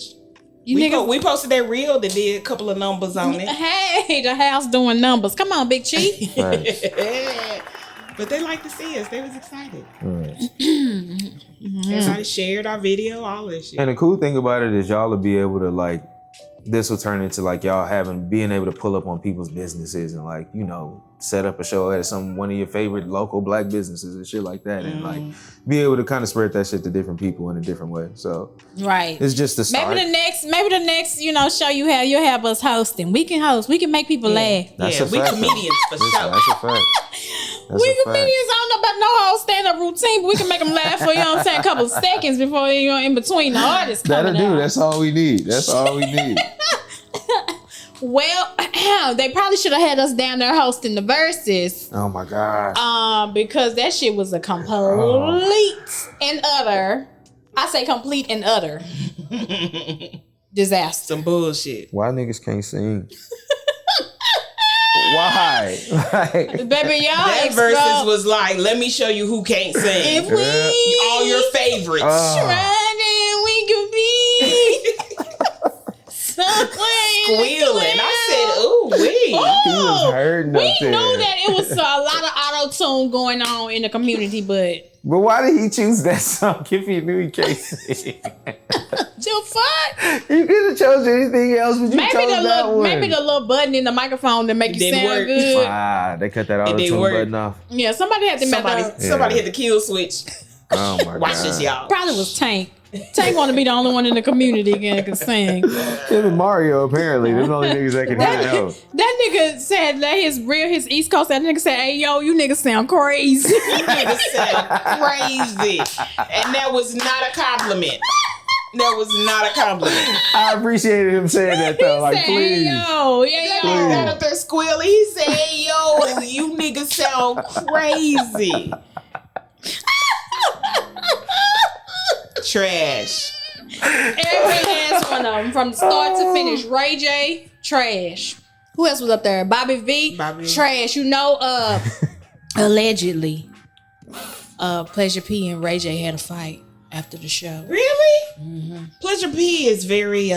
We posted that reel that did a couple of numbers on it. Hey, the house doing numbers. Come on, Big Chief. But they like to see us. They was excited. Everybody shared our video, all this shit. And the cool thing about it is y'all will be able to like, this will turn into like y'all being able to pull up on people's businesses and like, you know, set up a show at one of your favorite local black businesses and shit like that, and like be able to kind of spread that shit to different people in a different way. So it's just the start. Maybe the next, show you'll have us hosting. We can host. We can make people laugh. That's a we fact, comedians for sure. That's a fact. We comedians, I don't know about no whole stand-up routine, but we can make them laugh for, you know what I'm saying, a couple of seconds before, in between the artists coming That'll do. That's all we need. Well, they probably should have had us down there hosting the Verzuz. Oh my God. Because that shit was a complete and utter, I say complete and utter disaster. Some bullshit. Why niggas can't sing? Why? Baby, y'all that Verzuz was like, let me show you who can't sing. If we all your favorites. Trying, we could be squealing. I said, ooh, he was hurting. We knew that it was a lot of auto-tune going on in the community, but why did he choose that song if he knew he can't sing? The fuck? You could have chosen anything else, but you chose that one. Maybe the little button in the microphone that make you sound good. They cut that auto-tune button off. Yeah, somebody had to somebody hit the kill switch. Oh my God. Watch this, y'all. Probably was Tank. Tank want to be the only one in the community that can sing. Him and Mario, apparently. They're the only niggas that can hit it out. That nigga said that his East Coast, that nigga said, hey, yo, you niggas sound crazy. You niggas sound crazy. And that was not a compliment. That was not a compliment. I appreciated him saying that though. He like, said, please. Yo, That nigga got up there squealing. He said, hey, yo, you niggas sound crazy. Trash. Every last one of them, from start to finish. Ray J, trash. Who else was up there? Bobby V, trash. Allegedly, Pleasure P and Ray J had a fight after the show. Really? Mm-hmm. Pleasure P is very,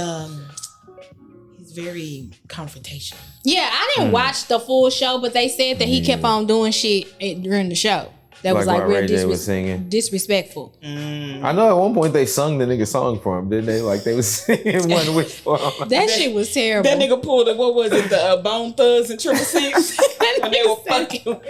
he's very confrontational. Yeah, I didn't watch the full show, but they said that he kept on doing shit during the show. That was like real disrespectful. I know at one point they sung the nigga song for him, didn't they? Like they was singing One Wish for him. That shit was terrible. That nigga pulled the Bone Thugs and 666 when they were fucking.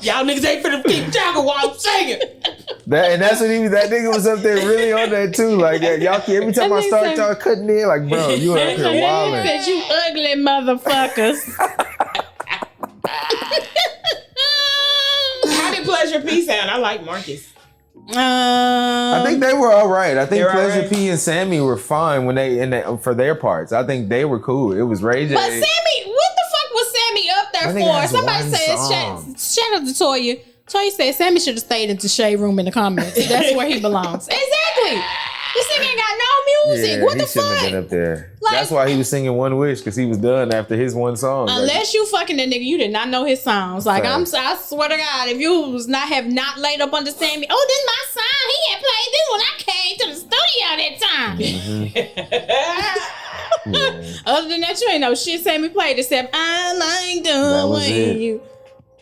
Y'all niggas ain't finna keep talking while I'm singing. And that's what that nigga was up there really on that too. Like y'all, every time I start y'all cutting in, like bro, you up here wilding. He said, you ugly motherfuckers. How did Pleasure P sound? I like Marcus. I think they were all right. I think They're Pleasure right. P and Sammy were fine when for their parts. I think they were cool. It was Ray J. But Sammy, what the fuck was Sammy up there I think it for? has Somebody one said, song. shout out to Toya. Toya said Sammy should have stayed in the shade room in the comments. That's where he belongs. Exactly. This nigga ain't got no music. Yeah, What he the shouldn't have fuck? been up there. Like- That's why he was singing One Wish, because he was done after his one song. Unless you fucking that nigga, you did not know his songs. Like Facts. I swear to God, if you was not have not laid up under Sammy, oh, this my song. He had played this when I came to the studio that time. Yeah. Other than that, you ain't know shit Sammy played except I like That the was way it. you.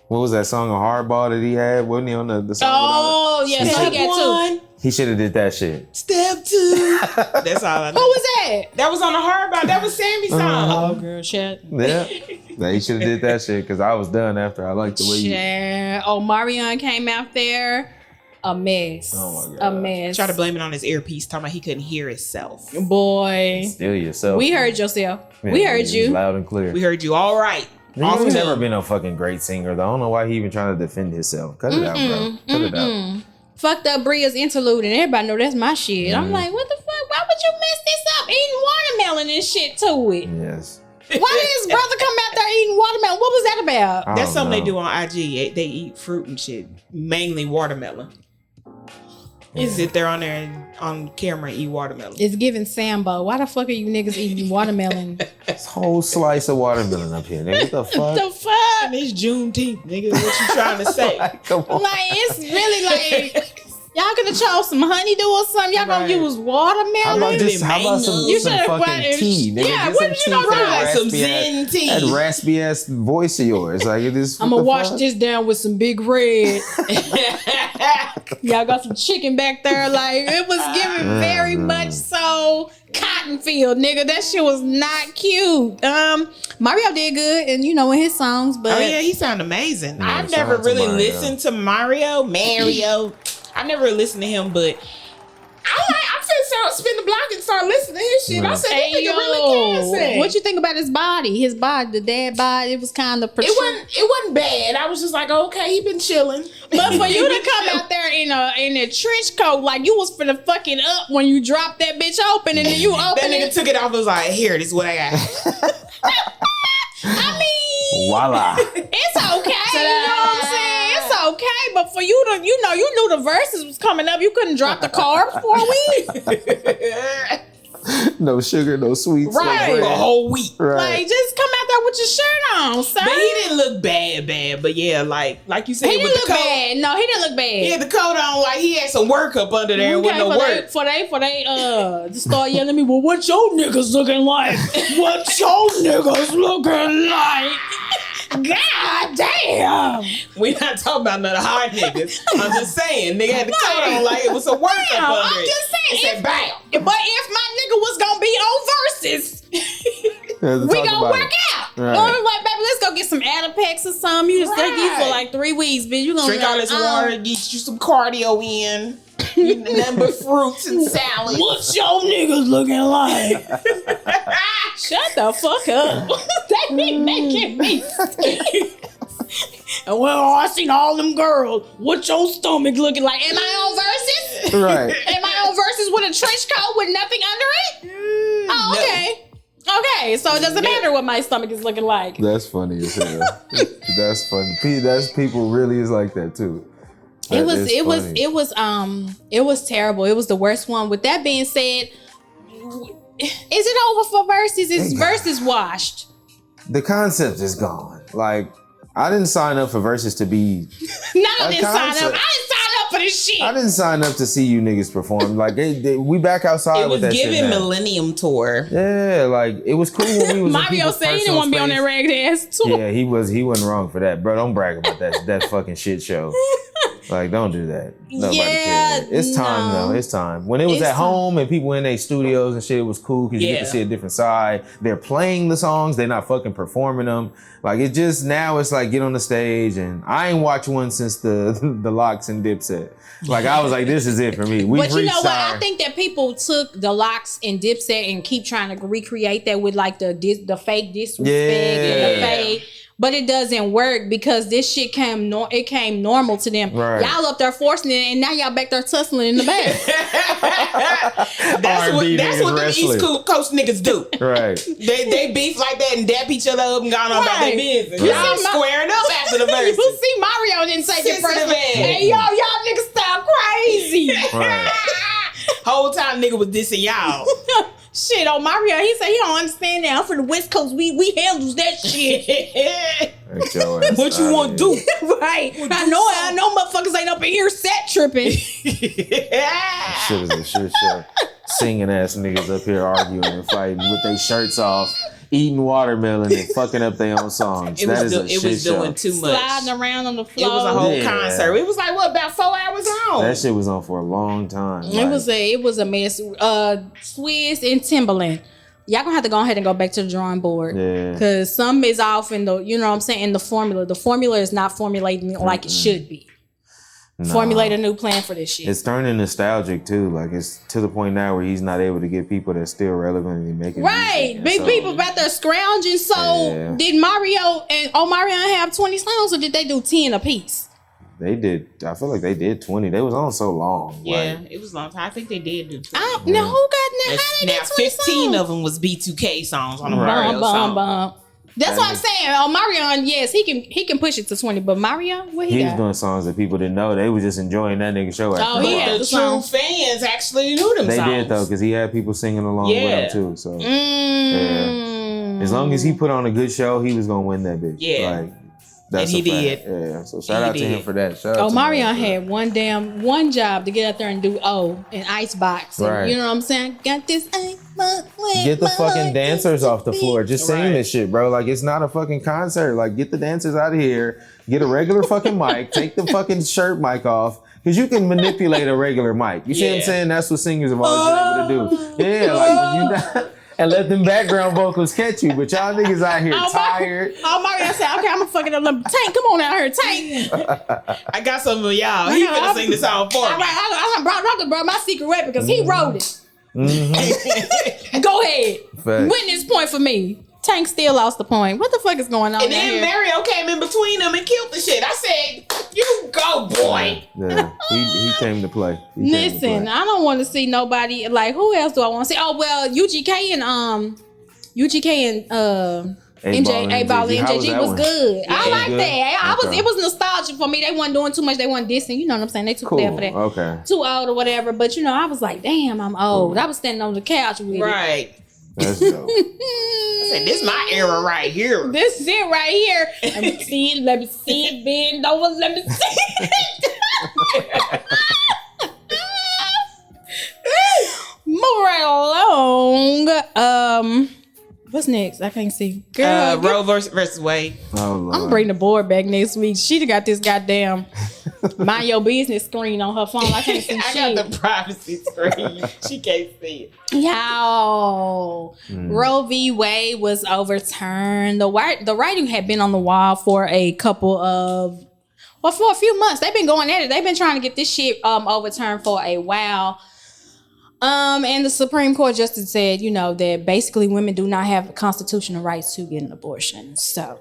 What was that song, A Hardball, that he had? Wasn't he on the song? Oh yeah, so he got two. He should have did that shit. Step 2. That's all I Who know. was that? That was on the hardball. That was Sammy's song. Oh girl, shit. Yeah. He should have did that shit, because I was done after. I liked the way you... Shit. Oh, Marion came out there. A mess. Oh my A God. mess. Try to blame it on his earpiece, talking about he couldn't hear himself. Boy. Still yourself. We heard yourself. Yeah, We heard it was you. loud and clear. We heard you all right. He's never been a fucking great singer, though. I don't know why he even trying to defend himself. Cut it out, bro. Cut it out. Fucked up Bria's interlude, and everybody know that's my shit. I'm like, what the fuck? Why would you mess this up? Eating watermelon and shit to it. Yes. Why did his brother come out there eating watermelon? What was that about? I That's don't something know. they do on IG. They eat fruit and shit. Mainly watermelon. You sit there on there and on camera and eat watermelon. It's giving Sambo. Why the fuck are you niggas eating watermelon? This whole slice of watermelon up here, nigga. What the fuck? The fuck? And it's Juneteenth, nigga. What you trying to say? Come on. Like, it's really like, y'all could have chose some honeydew or something. Y'all gonna Right. use How watermelon? about just how about some, You some should've fucking wanted- tea, nigga? Yeah, Get what some did you tea know for that about? Some raspy Zen ass- tea. That raspy ass voice of yours. Like it is. I'm gonna wash this down with some big red. Y'all got some chicken back there. Like, it was giving very much so Cottonfield, nigga. That shit was not cute. Mario did good, and you know, in his songs, but Oh yeah, he sounded amazing. Yeah, I've shout never out to really Mario. listened to Mario. I never listened to him, but I'm finna spin the block and start listening to his shit. I said, hey, this nigga really can sing. what you think about his body? His body, the dad body, it was kind of It wasn't bad. I was just like, okay, he been chilling. But for you to come out there in a trench coat, like you was finna fuck it up when you dropped that bitch open, and then you That open nigga it. took it off and was like, here, this is what I got. I mean, Voila. it's okay. You know what I'm saying? It's okay. But for you to, you knew the verses was coming up. You couldn't drop the carbs for a week. No sugar, no sweets. Right. No For a bread. whole week. Right. Like, just come out there with your shirt on, son. But he didn't look bad. But yeah, like you said, He with didn't the look coat. bad. No, he didn't look bad. He had the coat on, like he had some work up under there with no work. For they to start yelling at me, well, what your niggas looking like? What your niggas looking like? God damn. We not talking about none of hard niggas. I'm just saying, nigga had the coat on like it was some work Damn, up under I'm it. just saying, It said bam. But if my nigga was gonna be on Versus, Have to we talk gonna about work it. out. Right. I'm like, baby, let's go get some Adipex or something. You just take these for Right. like 3 weeks, bitch. You gonna Drink all this water, get you some cardio in. Nothing but fruits and salad. What's your niggas looking like? Shut the fuck up. They be making me sick. And well, I seen all them girls. What your stomach looking like? Am I on Versus? Right. Am I on Versus with a trench coat with nothing under it? Oh, no. okay. Okay, so it doesn't matter what my stomach is looking like. That's funny as hell. That's funny. That's people really is like that too. That It is funny. was terrible. It was the worst one. With that being said, is it over for Versus? Is Versus washed? The concept is gone. Like I didn't sign up for Versus to be. No, I A didn't sign up. I concept. didn't sign up for this shit. I didn't sign up to see you niggas perform. Like we back outside It with was that shit giving now. Millennium Tour. Yeah, like it was cool when we was. in Mario people's said he didn't personal want to be on space. that ragged ass tour. Yeah, he wasn't wrong for that, bro. Don't brag about that fucking shit show. Like, don't do that. Nobody Yeah, cares. It's time no. though. It's time. When it was It's at time. home and people in their studios and shit, it was cool because you get to Yeah. see a different side. They're playing the songs. They're not fucking performing them. Like it just now, it's like get on the stage and I ain't watched one since the Locks and Dipset. Like I was like, this is it for me. But you know what? I think that people took the Locks and Dipset and keep trying to recreate that with like the fake disrespect and the Yeah. fake but it doesn't work because this shit came normal to them. Right. Y'all up there forcing it, and now y'all back there tussling in the back. That's what them wrestling. East Coast niggas do. Right. They beef like that and dap each other up and gone on about their business. You Y'all see squaring up after the verse. You see Mario didn't say your first Sensitive name. ass. Hey, y'all niggas sound crazy. Right. Whole time nigga was dissing y'all. Shit, on Mario, he said he don't understand that. I'm from the West Coast. We handles that shit. What you want to do? Right. I know motherfuckers ain't up in here set tripping. Shit is a shit show. Singing ass niggas up here arguing and fighting with their shirts off, eating watermelon and fucking up their own songs. It was doing too much. Sliding around on the floor. It was a whole concert. It was like about 4 hours long. That shit was on for a long time. It was a mess. Swizz and Timberland. Y'all gonna have to go ahead and go back to the drawing board. Yeah. Cause some is off in the, you know what I'm saying, in the formula. The formula is not formulating like it should be. Nah. Formulate a new plan for this shit. It's turning nostalgic too. Like it's to the point now where he's not able to get people that's still relevant and making right. Big people about there scrounging. So did Mario and Omarion have 20 songs or did they do 10 apiece? They did. I feel like they did 20. They was on so long. Yeah, like, it was long time. I think they did do 20. Now who got Now 15 of them was B2K songs on the Mario song. That's what I'm saying. Omarion, yes, he can push it to 20, but Mario, what he was got? doing songs that people didn't know. They was just enjoying that nigga show. He had the true fans actually knew them they songs. did though, because he had people singing along with him too. So yeah. As long as he put on a good show, he was gonna win that bitch. Yeah. Like, that's and he fact. did. Yeah. So shout out to him for that. Shout out to Omarion him. had one job to get out there and do and Icebox. And, Right. you know what I'm saying? Got this Icebox. Get the fucking dancers off the floor. Just sing this shit, bro. Like, it's not a fucking concert. Like, get the dancers out of here. Get a regular fucking mic. Take the fucking shirt mic off. Because you can manipulate a regular mic. You see what I'm saying? That's what singers have always been able to do. Yeah, like when you not... And let them background vocals catch you. But y'all niggas out here tired. Mario said, okay, I'm gonna fucking Tank, come on out here, Tank. I got some of y'all. He finna sing this song for me. I brought my secret weapon because he wrote it. Mm-hmm. Go ahead. Fact. Win this point for me. Tank still lost the point. What the fuck is going on? And then Mario came in between them and killed the shit. I said, you go, boy. Yeah, he came to play. Listen, I don't want to see nobody, like, who else do I want to see? Oh, well, UGK and MJ, A-Ball and MJG was good. Yeah, I like good? that. It was nostalgic for me. They wasn't doing too much. They wasn't dissing. You know what I'm saying? They took that for that. Okay. Too old or whatever. But, you know, I was like, damn, I'm old. I was standing on the couch with it. Right. That's dope. I said, this my era right here. This is it right here. Let me see it, bend over, let me see it. Move right along. What's next? I can't see. Girl, Roe versus Wade. Oh, Lord. I'm gonna bring the board back next week. She got this goddamn mind your business screen on her phone. I can't see shit. I got the privacy screen. She can't see it. Yo, Roe v. Wade was overturned. The writing had been on the wall for a couple of, for a few months. They've been going at it. They've been trying to get this shit overturned for a while. And the Supreme Court justice said, you know, that basically women do not have constitutional rights to get an abortion. So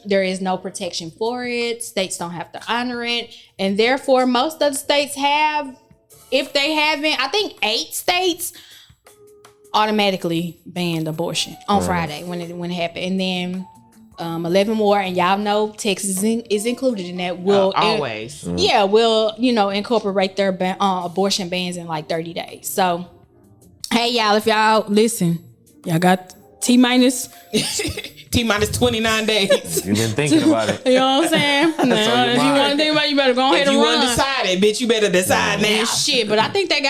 there is no protection for it. States don't have to honor it. And therefore, most of the states have, if they haven't, I think 8 states automatically banned abortion on Friday when it happened. And then 11 more, and y'all know Texas is included in that. Will always. Will, you know, incorporate their abortion bans in like 30 days. So, hey, y'all, if y'all listen, y'all got T-minus 29 days. You've been thinking about it. You know what I'm saying? If you want to think about it, you better go ahead and run. If you undecided, bitch, you better decide now. Shit, but I think they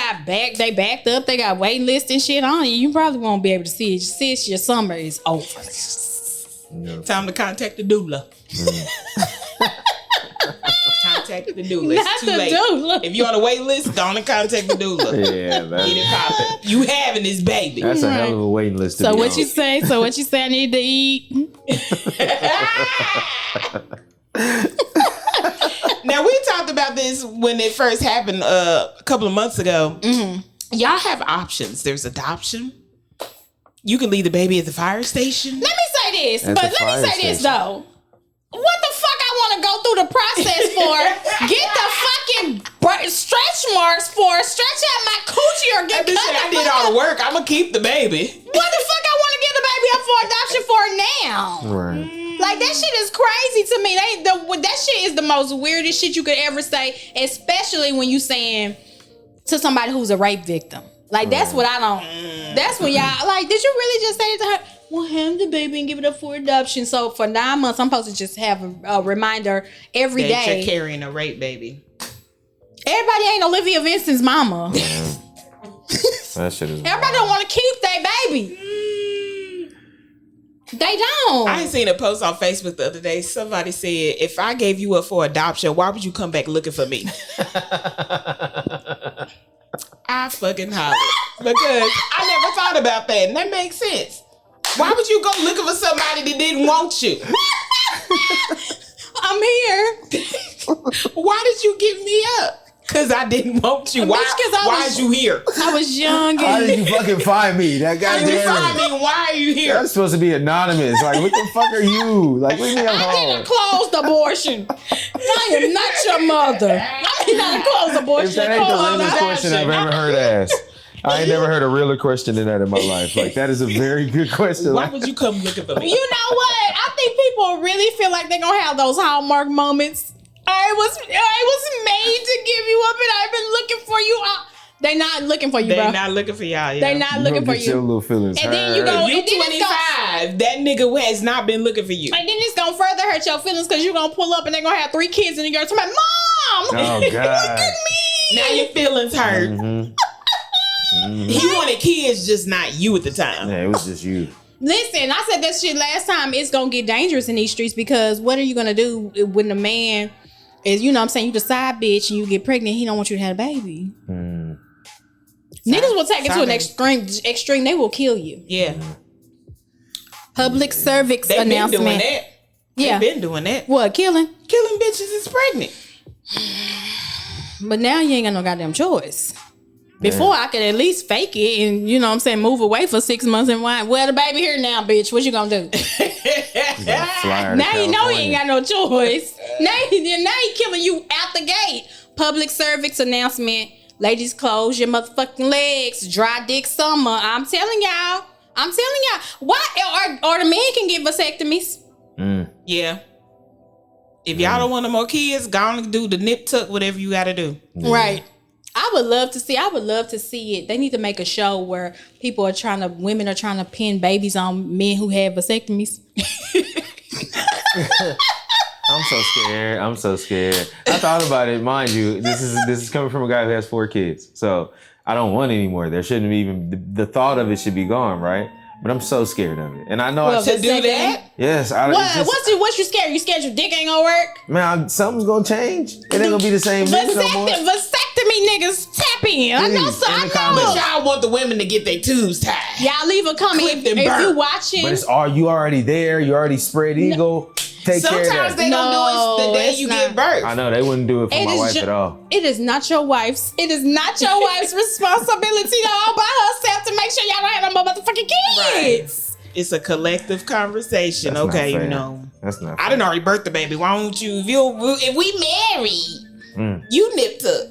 backed up. They got waiting lists and shit on you. You probably won't be able to see it. Sis, your summer is over. Yeah. Time to contact the doula. Contact the doula. It's too late. Doula. If you're on the wait list, don't contact the doula. Yeah, Get it poppin'. You having this baby. That's a hell of a waiting list to be what on. you say? So what you say I need to eat? Now, we talked about this when it first happened a couple of months ago. Mm-hmm. Y'all have options. There's adoption. You can leave the baby at the fire station. Let me say say this. At But the let me fire say this station. though. What the fuck I want to go through the process for? Get the fucking stretch marks for? Stretch out my coochie or get cut I did all the work. I'm gonna keep the baby. What the fuck I want to get the baby up for adoption for now? Right. Like, that shit is crazy to me. That shit is the most weirdest shit you could ever say, especially when you saying to somebody who's a rape victim. Like, that's what I don't. That's when y'all, like, did you really just say it to her? Well, have the baby and give it up for adoption. So for 9 months, I'm supposed to just have a reminder every that day. you're carrying a rape baby. Everybody ain't Olivia Vincent's mama. That shit is. Everybody don't want to keep their baby. They don't. I seen a post on Facebook the other day. Somebody said, if I gave you up for adoption, why would you come back looking for me? I fucking hollered. Because I never thought about that. And that makes sense. Why would you go looking for somebody that didn't want you? I'm here. Why did you give me up? Because I didn't want you. Why is you here? I was young. How did you fucking find me? That How you find goddamn. me? Why are you here? That's supposed to be anonymous. Like, what the fuck are you? Like, leave me I alone. did a closed abortion. I am not your mother. I did not a closed abortion. If that ain't the Closed realest question I've ever heard asked. I ain't never heard a realer question than that in my life. Like, that is a very good question. Why Like, would you come looking for me? You know what? I think people really feel like they're gonna have those Hallmark moments. I was made to give you up, and I've been looking for you. They not looking for you, bro. They not looking for y'all. Yeah. They not looking for get your you. little feelings And then you hurt. go- You and then it's 25. That nigga has not been looking for you. And then it's gonna further hurt your feelings because you're gonna pull up and they're gonna have 3 kids and you're gonna tell my mom. Oh, God. Look at me. Now your feelings hurt. Mm-hmm. He wanted kids, just not you at the time. Yeah, it was just you. Listen, I said that shit last time. It's gonna get dangerous in these streets because what are you gonna do when the man is, you know what I'm saying, you the side bitch and you get pregnant, he don't want you to have a baby. Niggas will take it to an extreme. They will kill you. Yeah. Public cervix They've been announcement. doing that. Yeah. They've been doing that. What, killing? Killing bitches is pregnant. But now you ain't got no goddamn choice. Before I could at least fake it and, you know what I'm saying, move away for 6 months and why? Well, the baby here now, bitch. What you gonna do? Now you know you ain't got no choice. Now he killing you out the gate. Public cervix announcement. Ladies, close your motherfucking legs. Dry dick summer. I'm telling y'all. Why? Or the men can get vasectomies. Yeah. If y'all don't want no more kids, go on and do the nip tuck, whatever you gotta do. Right. I would love to see it. They need to make a show where women are trying to pin babies on men who have vasectomies. I'm so scared. I thought about it, mind you. This is coming from a guy who has 4 kids, so I don't want any more. There shouldn't even the thought of it should be gone, right? But I'm so scared of it, and I know I should do that. Yes. What's you scared? You scared your dick ain't gonna work? Man, something's gonna change. It ain't gonna be the same nigga no more. Vasectomy niggas tap in. I know so. I know. But y'all want the women to get their tubes tied. Y'all leave a comment if you watching. But you already there. You already spread eagle. Take care of that. Sometimes they don't do it the day you give birth. I know they wouldn't do it for my wife at all. It is not your wife's. It is not your wife's responsibility to all by herself to make sure y'all don't have no motherfucking kids. Right. It's a collective conversation. That's okay, not fair. you know. That's not. I didn't already birth the baby. Why don't you? If we married, you nipped up.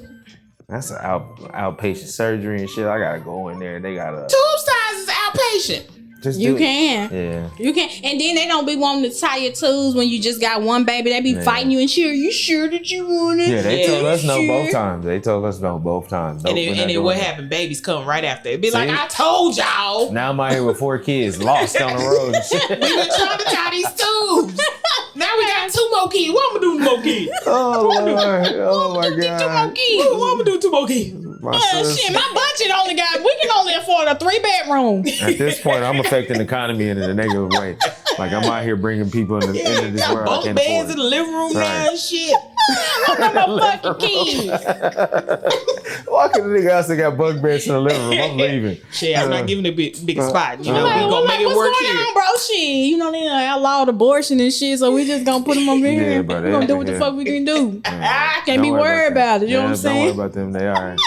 That's an outpatient surgery and shit. I gotta go in there. They gotta. Tube size is outpatient. You can. Yeah. You can. And then they don't be wanting to tie your tubes when you just got one baby. They be fighting you and shit. Are you sure that you want it? Yeah, they told us no both times. They told us no both times. And then what happened? Babies come right after. It'd be like, I told y'all. Now I'm out here with 4 kids, lost on the road and shit. We've been trying to tie these tubes. Now we got 2 more kids. What I'm gonna do with 2 more kids? Oh, Lord. Oh, my God. 2 more kids. What I'm gonna do with 2 more kids? Shit, my budget we can only afford a 3-bedroom. At this point, I'm affecting the economy in a negative way. Like, I'm out here bringing people into this got world I bunk can't beds afford. in the living room now and shit. I got my fucking kids. Walking to the nigga house that got bunk beds in the living room. I'm leaving. Shit, I'm not giving a big spot. You know, we Like, gonna make it what's work going here. on, bro? Shit, you know they outlawed abortion and shit, so we just gonna put them over here. Yeah, bro, We gonna do what the fuck we can do. Can't be worried about it. You know what I'm saying? Don't worry about them. They all right.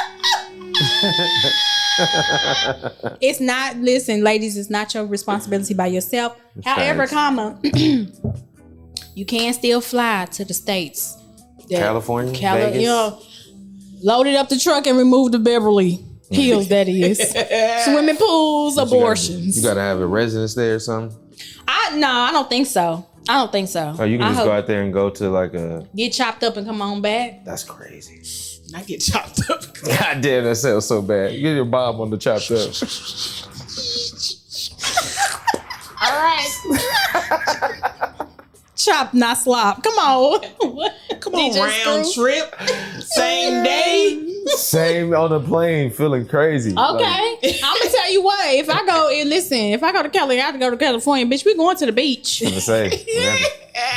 It's not, listen, ladies, it's not your responsibility by yourself. However, you can still fly to the States. California, Vegas. You know, load it up the truck and remove the Beverly Hills, that is. Swimming pools, abortions. You gotta have a residence there or something? No, I don't think so. Oh, you can just go out there and go to like get chopped up and come on back. That's crazy. I get chopped up. God damn, that sounds so bad. Get your bomb on the chopped up. All right. Chop, not slop. Come on. Come on, round trip. Same day. Same on the plane, feeling crazy. Okay. I'm gonna tell you what. If I go to Cali, I have to go to California, bitch. We going to the beach. I'm gonna say, we have to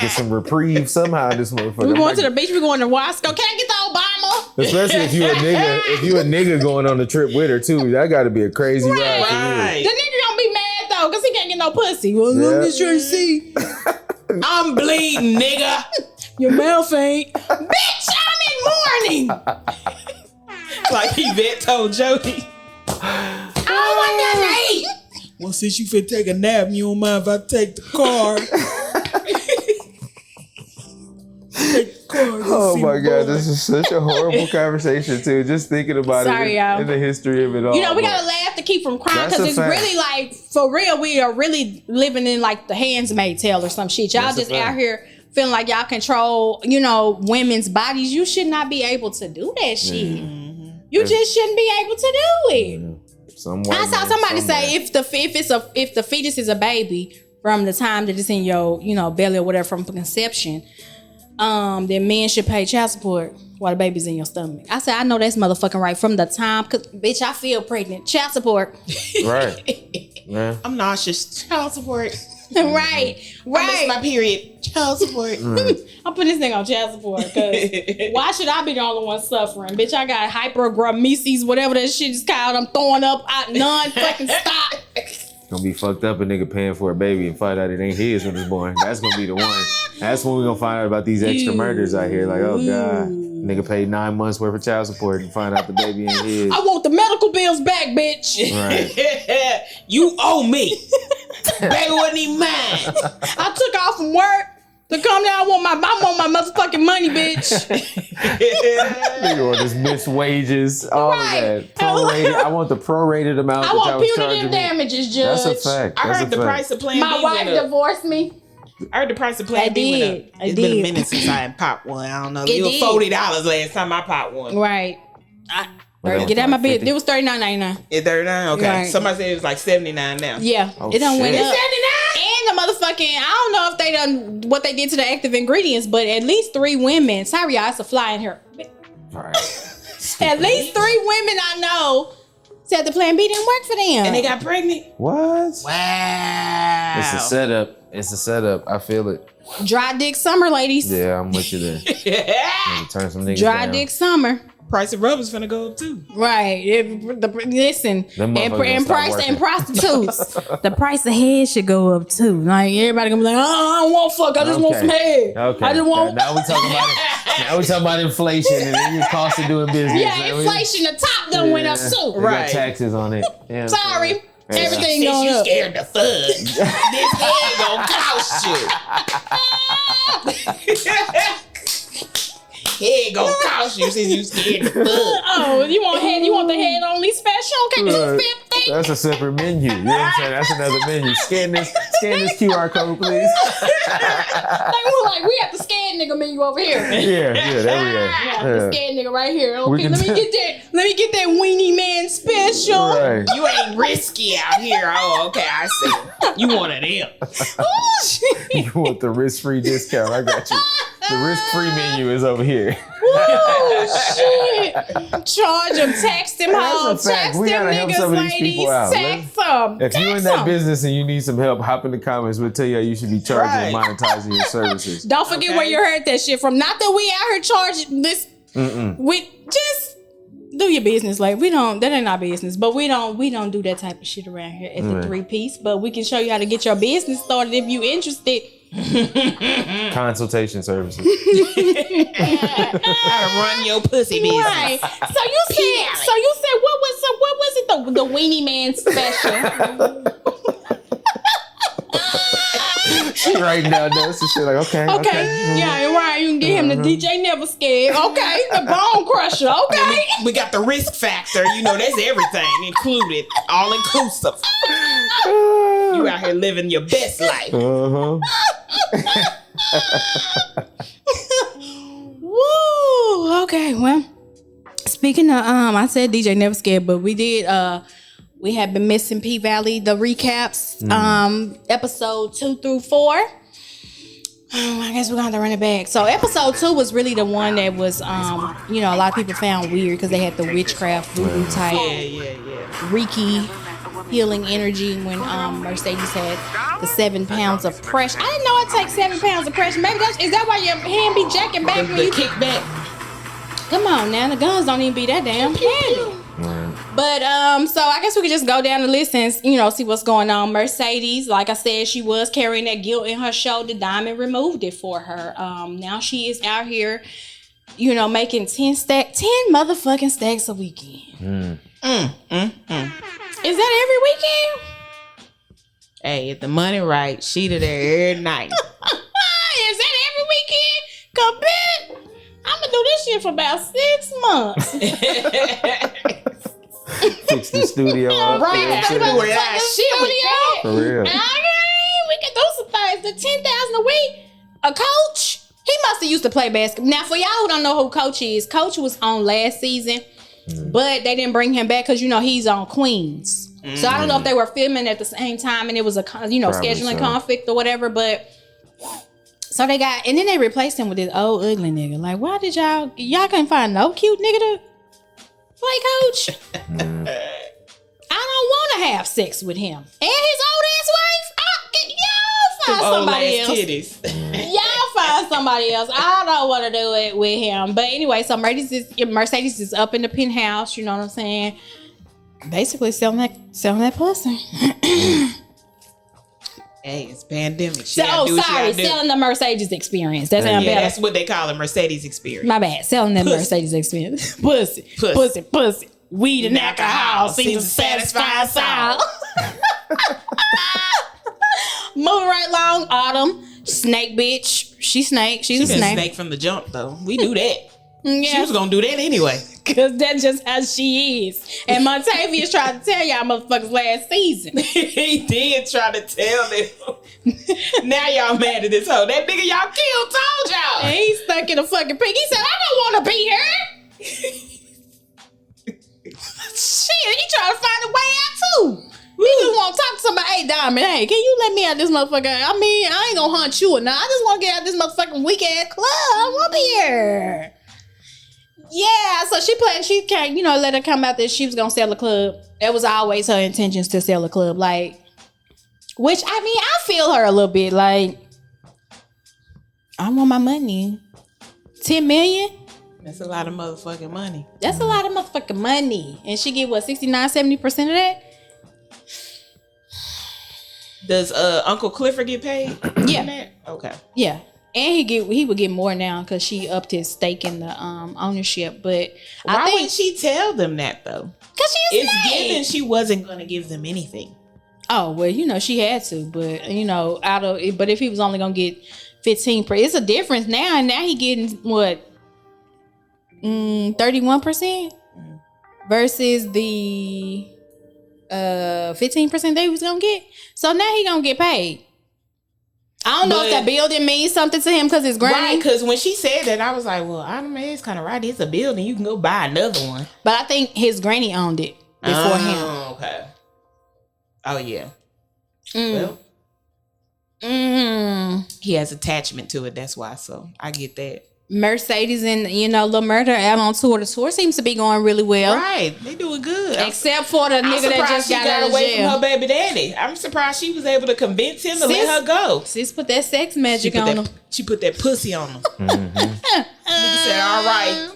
get some reprieve somehow. This motherfucker. We going to the beach. We going to Wasco. Can I get the Obama? Especially if you a nigga. If you a nigga going on the trip with her too, that got to be a crazy ride. Right. The nigga gonna be mad though, cause he can't get no pussy. Well, I'm just trying to see. I'm bleeding, nigga. Your mouth ain't. Bitch, I'm in mourning. Like Yvette told Jody. I don't want nothing to eat. Well, since you finna take a nap, you don't mind if I take the car? Oh my God, this is such a horrible conversation too. Just thinking about it in the history of it all. You know, we gotta laugh to keep from crying because it's really like, for real, we are really living in like the Handmaid's Tale or some shit. Y'all just out here feeling like y'all control, you know, women's bodies. You should not be able to do that shit. Mm-hmm. You just shouldn't be able to do it. I saw somebody say if the fetus is a baby from the time that it's in your, you know, belly or whatever from conception, then men should pay child support while the baby's in your stomach. I said, I know that's motherfucking right from the time, cause bitch, I feel pregnant. Child support. Right. Yeah. I'm nauseous. Child support. Right. I missed my period. Child support. I'm putting this thing on child support because why should I be the only one suffering? Bitch, I got hypergramesis, whatever that shit is called. I'm throwing up. None fucking stop. Gonna be fucked up a nigga paying for a baby and find out it ain't his when it's born. That's gonna be the one. That's when we gonna find out about these extra murders out here. Like, oh God, nigga paid 9 months worth of child support and find out the baby ain't his. I want the medical bills back, bitch. Right. You owe me. Baby wasn't even mine. I took off from work to come down. I want my motherfucking money, bitch. Nigga want his missed wages, all of that. Prorated. I want the prorated amount. I want punitive damages, Judge. That's a fact. I heard the price of Plan B. My wife divorced me. I heard the price of Plan B went up. It's been a minute since I popped one. I don't know. It was $40 last time I popped one. Right. Get out my bed. It was $39.99. It's $39? Okay. Right. Somebody said it was like $79 now. Yeah. It done went up. $79? And the motherfucking, I don't know if they done what they did to the active ingredients, but at least 3 women, sorry y'all, it's a fly in here. Right. At least 3 women I know said the Plan B didn't work for them. And they got pregnant? What? Wow. It's a setup. I feel it. Dry dick summer, ladies. Yeah, I'm with you there. Turn some niggas Dry down. dick summer. Price of rubber's finna go up too. Right. Listen, and prostitutes. The price of head should go up too. Like everybody gonna be like, oh, I don't want fuck. I just want some head. Okay. I just want. Now we talking about it. Now we talking about inflation and then your cost of doing business. Yeah, inflation. The top done went up too. Right. Got taxes on it. Yeah, sorry. Yeah. Everything going up. Scared to fuck. This head gonna cost you. Head gonna cost you since you scared to fuck. Oh, you want head? You want the head only special? Okay, $2.50. That's a separate menu. You know what I'm saying? That's another menu. Scan this QR code, please. We have the scan nigga menu over here. Yeah, there we go. The scan nigga right here. Okay, let me get that weenie man special. Right. You ain't risky out here. Oh, okay, I see. You one of them. Oh shit. You want the risk-free discount? I got you. The risk-free menu is over here. Oh shit! Charge them, text them home, text we them gotta help some of these people out. Text them. If you're in that business and you need some help, hop in the comments. We'll tell you how you should be charging and monetizing your services. Don't forget where you heard that shit from. Not that we out here charging this. We just do your business. Like that ain't our business. But we don't do that type of shit around here at the 3-piece. But we can show you how to get your business started if you interested. Consultation services. How to run your pussy business. Right. So you said what was it the Weenie Man special? She writing down notes and shit like, okay. Yeah, right. You can get him the DJ Never Scared. Okay. The Bone Crusher. Okay. We got the risk factor. You know, that's everything included. All inclusive. You out here living your best life. Uh-huh. Woo. Okay. Well, speaking of, I said DJ Never Scared, but we did, we have been missing P Valley, the recaps, episode 2 through 4. I guess we're gonna have to run it back. So episode 2 was really the one that was, you know, a lot of people found weird because they had the witchcraft voodoo type, Reiki healing energy when Mercedes had the 7 pounds of pressure. I didn't know it takes 7 pounds of pressure. Maybe is that why your hand be jacking back when you kick back? Come on now, the guns don't even be that damn heavy. But so I guess we could just go down the list and, you know, see what's going on. Mercedes, like I said, she was carrying that guilt in her shoulder. Diamond removed it for her. Now she is out here, you know, making 10 motherfucking stacks a weekend. Is that every weekend? Hey, if the money right, she to there every night. Is that every weekend? Come back. I'm gonna do this shit for about 6 months. Fix the studio up. Right. Yeah, Shit with that. For real. Okay, we can do some things. The 10,000 a week. A coach. He must have used to play basketball. Now, for y'all who don't know who Coach is, Coach was on last season, but they didn't bring him back because, you know, he's on Queens. So I don't know if they were filming at the same time and it was a, you know, Probably scheduling so. conflict or whatever, but so they got, and then they replaced him with this old ugly nigga. Like, why did y'all couldn't find no cute nigga to play Coach? I don't want to have sex with him. And his old ass wife, y'all find somebody else. Titties. Y'all find somebody else. I don't want to do it with him. But anyway, so Mercedes is up in the penthouse, you know what I'm saying? Basically selling that pussy. Hey, it's pandemic. Selling the Mercedes experience. That's how better. That's what they call a Mercedes experience. My bad. Selling that Mercedes experience. Pussy. Weed and alcohol seems to satisfy us all. Moving right along, Autumn. Snake bitch. She's a snake from the jump, though. We knew that. Yeah. She was gonna do that anyway. Cause that's just how she is. And Montavious tried to tell y'all motherfuckers last season. He did try to tell them. Now y'all mad at this hoe. That nigga y'all killed told y'all. And he's stuck in a fucking pig. He said, I don't want to be here. Shit, he trying to find a way out too. We just want to talk to somebody. Hey, Diamond, hey, can you let me out this motherfucker? I mean, I ain't gonna hunt you or not. I just want to get out this motherfucking weak ass club. I want to be here. Yeah, so she can't, you know, let her come out that she was gonna sell a club. That was always her intentions to sell a club. Like, which, I mean, I feel her a little bit. Like, I want my money. 10 million? That's a lot of motherfucking money. That's a lot of motherfucking money. And she get, what, 69-70% of that? Does Uncle Clifford get paid? Yeah. Okay. Yeah. And he would get more now because she upped his stake in the ownership. But why wouldn't she tell them that though? Because she's given she wasn't going to give them anything. Oh well, you know she had to, but you know but if he was only going to get 15%, it's a difference now. And now he getting what 31% versus the 15% they was going to get. So now he going to get paid. I don't know if that building means something to him because it's granny. Right, because when she said that, I was like, well, I don't know, it's kind of right. It's a building. You can go buy another one. But I think his granny owned it before him. Oh, okay. Oh, yeah. Well, he has attachment to it. That's why. So I get that. Mercedes and, you know, Lil Murder out on tour. The tour seems to be going really well. Right. They doing good. Except for the nigga that just got out of away jail. From her baby daddy. I'm surprised she was able to convince him to let her go. Sis put that sex magic on him. She put that pussy on him. Nigga said, all right,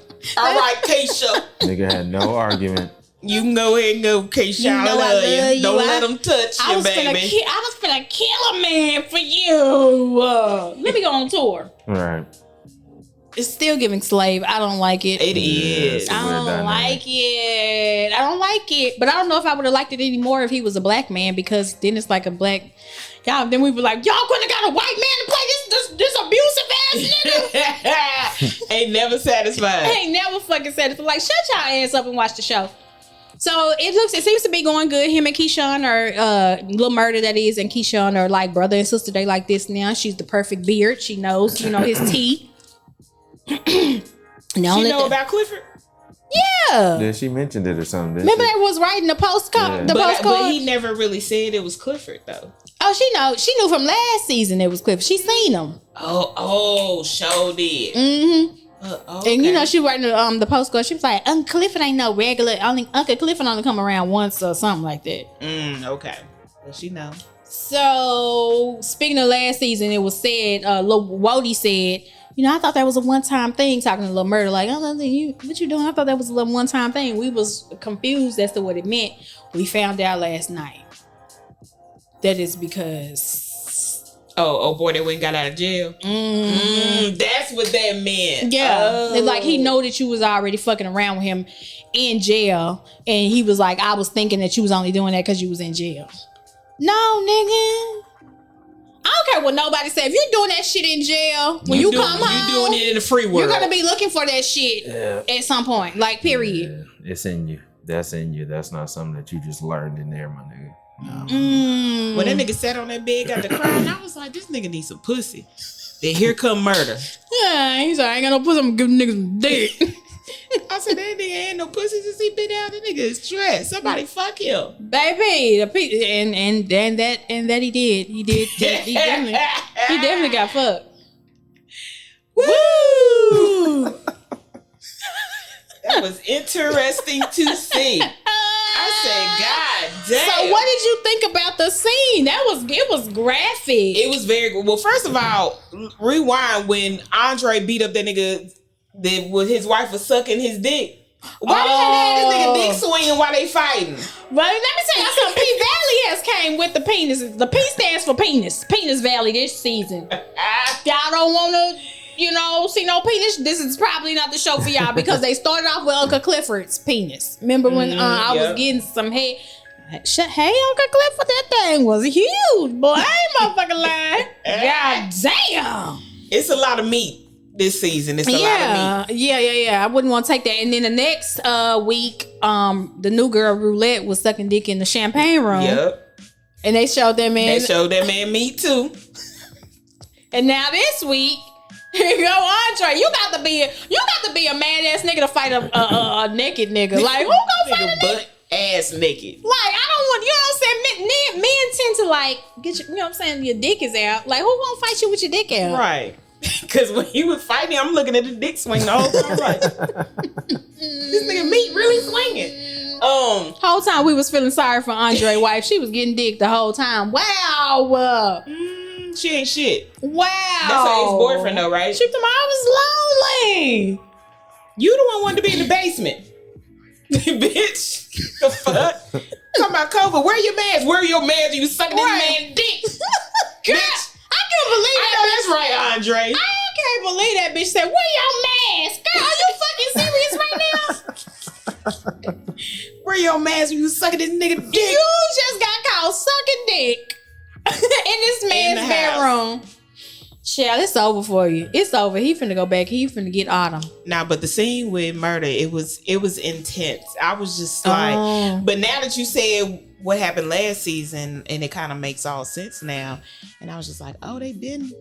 Keisha. Nigga had no argument. You can go ahead and go, Keisha. You know I love you. Don't let them touch you, baby. I was finna kill a man for you. Let me go on tour. Right. It's still giving slave. I don't like it. It is. I don't like it. I don't like it. But I don't know if I would have liked it anymore if he was a black man, because then it's like a black. Y'all, then we were like, y'all couldn't have got a white man to play this abusive ass nigga. Ain't never satisfied. Ain't never fucking satisfied. Like, shut y'all ass up and watch the show. So it seems to be going good. Him and Keyshawn are Lil Murder, that is, and Keyshawn are like brother and sister. They like this now. She's the perfect beard. She knows, his tea. She know about Clifford? Yeah, she mentioned it or something. Remember they was writing the postcard. But he never really said it was Clifford though. Oh, she knew from last season it was Clifford. She seen him. Oh, sure did. Mm-hmm. Okay. And she writing the postcard. She was like, Uncle Clifford ain't no regular. Uncle Clifford only come around once or something like that. Okay. Well, she know. So speaking of last season, it was said, Lil Wody said, I thought that was a one-time thing, talking to Lil Murder, like, what you doing? I thought that was a one-time thing. We was confused as to what it meant. We found out last night that it's because... Oh boy, they went and got out of jail. That's what that meant. Yeah. Like, he know that you was already fucking around with him in jail, and he was like, I was thinking that you was only doing that because you was in jail. No, nigga. I don't care what nobody say. If you're doing that shit in jail, when you come home, you're doing it in the free world. You're gonna be looking for that shit at some point. Like, period. Yeah, it's in you. That's in you. That's not something that you just learned in there, my nigga. No. When that nigga sat on that bed, got to crying, I was like, this nigga needs some pussy. Then here come murder. Yeah, he's like, I ain't got no pussy. I'm gonna give niggas some dick. I said, that nigga ain't no pussy since he been out. That nigga is stressed. Somebody fuck him, baby. And that he did. He did. He definitely got fucked. Woo! That was interesting to see. I said, God damn. So what did you think about the scene? It was graphic. It was very good. Well, first of all, rewind when Andre beat up that nigga that his wife was sucking his dick. Why they had this nigga dick swinging while they fighting? Well, let me tell you something. P Valley has came with the penis. The P stands for penis. Penis Valley this season. Y'all don't want to, see no penis. This is probably not the show for y'all, because they started off with Uncle Clifford's penis. Remember when I was getting some head? Hey, Uncle Clifford, that thing was huge, boy. I ain't motherfucking lying. God damn. It's a lot of meat this season. It's a lot of meat. Yeah. I wouldn't want to take that. And then the next week, the new girl Roulette was sucking dick in the champagne room. Yep. And they showed that man. Meat too. And now this week, here you go, Andre. You got to be a mad ass nigga to fight a naked nigga. Like, who gonna fight a nigga? Ass naked. Like, I don't want, you know what I'm saying? Men tend to like get your, what I'm saying, your dick is out. Like, who gonna fight you with your dick out? Right. Because when he was fighting, I'm looking at the dick swing the whole time. Like, this nigga meat really swinging. Whole time we was feeling sorry for Andre's wife. She was getting dick the whole time. Wow. She ain't shit. Wow. That's her ex-boyfriend though, right? She told me I was lonely. You the one wanted to be in the basement. Bitch. The fuck? Talking about COVID. Where your mans? Where your mans? You sucking this man's dick. Girl, bitch. I can't believe that. I know that's right, Andre. I can't believe that bitch said, where your mans? Girl, are you fucking serious right now? Where your mans when you sucking this nigga dick? You just got caught sucking dick in this man's bedroom. Child, it's over for you. It's over. He finna go back. He finna get Autumn. Nah, but the scene with murder, it was intense. I was just like, but now that you said what happened last season, and it kind of makes all sense now, and I was just like, oh, that been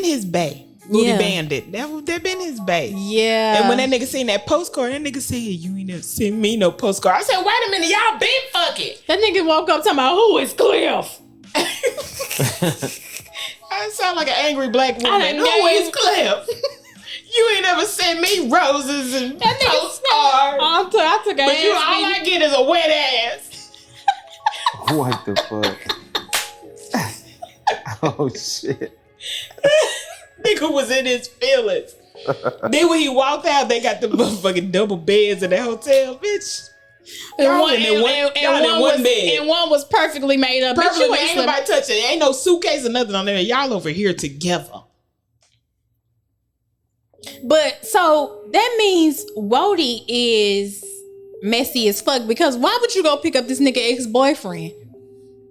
his bae. Booty Bandit. That been his bae. Yeah. And when that nigga seen that postcard, that nigga said, you ain't never sent me no postcard. I said, wait a minute, y'all been fucking. That nigga woke up talking about, who is Cliff? I sound like an angry black woman. Who is Cliff? You ain't ever sent me roses and postcards. I took a but you, all I get is a wet ass. What the fuck? Oh shit. Nigga was in his feelings. Then when he walked out, they got the motherfucking double beds in that hotel. Bitch, And one was perfectly made up. Perfectly made, ain't nobody touching it. Ain't no suitcase or nothing on there. Y'all over here together. But so that means Wody is messy as fuck, because why would you go pick up this nigga ex-boyfriend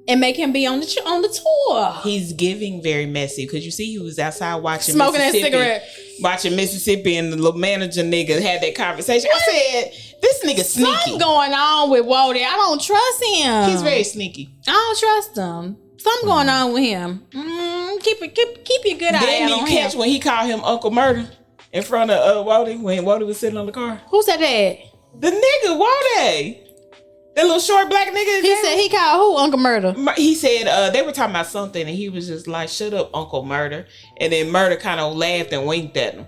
and make him be on the tour? He's giving very messy, because you see he was outside watching smoking that cigarette, watching Mississippi, and the little manager nigga had that conversation. I said, this nigga sneaky. Something going on with Wody. I don't trust him. He's very sneaky. I don't trust him. Something going on with him. Keep your good eye on him. Didn't you catch when he called him Uncle Murder in front of Wody when Wody was sitting on the car? Who said that? The nigga Wody. That little short black nigga. He said he called who Uncle Murder? He said they were talking about something, and he was just like, "Shut up, Uncle Murder." And then Murder kind of laughed and winked at him.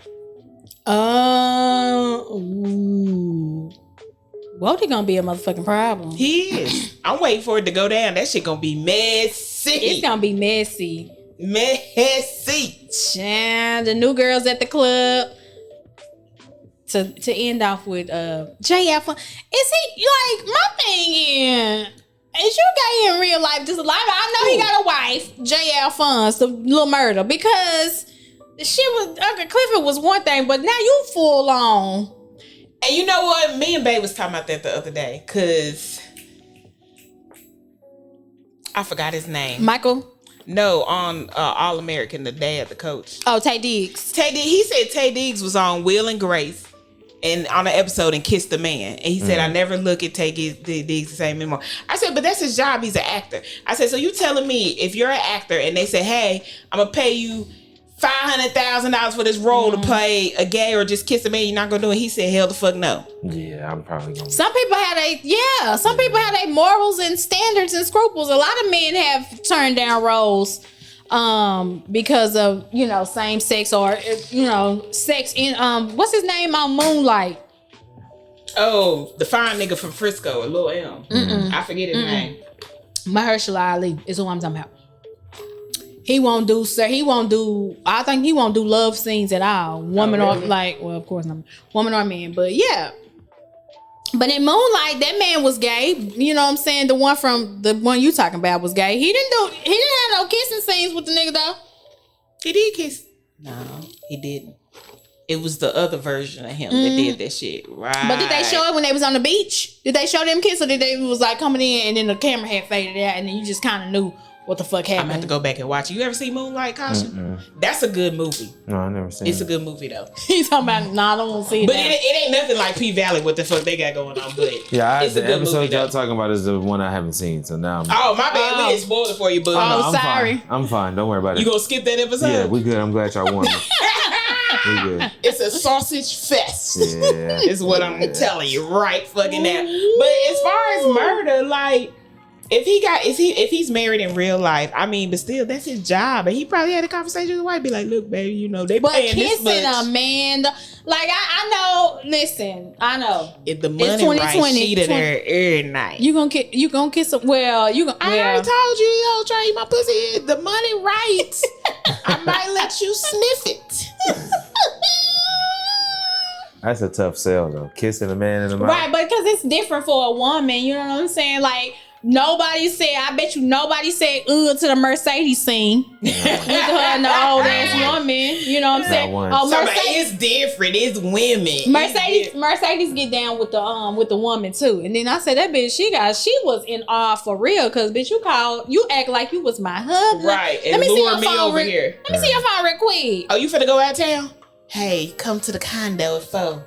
Wody gonna be a motherfucking problem. He is. I'm waiting for it to go down. That shit gonna be messy. It's gonna be messy. Messy. And the new girls at the club. To end off with JF. Is he like, my thing is you gay in real life just a lot? I know he got a wife, JL Funds, the little murder, because the shit was Uncle Clifford was one thing, but now you full on. And you know what? Me and Bae was talking about that the other day, because I forgot his name. Michael? No, on All American, the dad, the coach. Oh, Tay Diggs. He said Tay Diggs was on Will and Grace and on an episode and kissed the man. And he said, I never look at Tay Diggs the same anymore. I said, but that's his job. He's an actor. I said, so you telling me if you're an actor and they say, hey, I'm going to pay you $500,000 for this role to play a gay or just kiss a man, you're not going to do it? He said, hell the fuck no. Yeah, I'm probably going to. Some people have their morals and standards and scruples. A lot of men have turned down roles because of, same sex or, sex in, what's his name on Moonlight? Oh, the fine nigga from Frisco, Lil M. I forget his name. Mahershala Ali is who I'm talking about. I think he won't do love scenes at all. Woman or of course not. Woman or man, but yeah. But in Moonlight, that man was gay. You know what I'm saying? The one you talking about was gay. He didn't have no kissing scenes with the nigga though. He did kiss. No, he didn't. It was the other version of him that did that shit. Right. But did they show it when they was on the beach? Did they show them kiss, or did they was like coming in and then the camera had faded out and then you just kind of knew what the fuck happened? I'm gonna have to go back and watch it. You ever see Moonlight, Kasha? That's a good movie. No, I never seen it. It's a good movie though. He's talking about, I don't want to see it. But it ain't nothing like P Valley, what the fuck they got going on. But yeah, it's a the good episode movie, y'all though. talking about is the one I haven't seen. So now Oh, my bad. We didn't spoil it for you, but I'm sorry. Fine. I'm fine. Don't worry about it. You gonna skip that episode? Yeah, we good. I'm glad y'all won. We good. It's a sausage fest. Yeah. Is what I'm telling you right fucking now. But as far as murder, like, if he's married in real life, I mean, but still, that's his job. And he probably had a conversation with his wife, be like, look, baby, they paying this much. But kissing a man, like, I know, listen, I know. If the money right, she to there every night. You gonna kiss him? Well, I already told you, yo, try to eat my pussy. If the money right, I might let you sniff it. That's a tough sell, though. Kissing a man in the mouth. Right, but because it's different for a woman, you know what I'm saying? Like, I bet you nobody said to the Mercedes scene with her and the old ass woman. You know what I'm saying? Oh, Mercedes, it's different. It's women. Mercedes get down with the woman too. And then I said that bitch, she was in awe for real, because bitch, you act like you was my husband. Right. And lure me over here. Let me see your phone real quick. Oh, you finna go out of town? Hey, come to the condo at 4.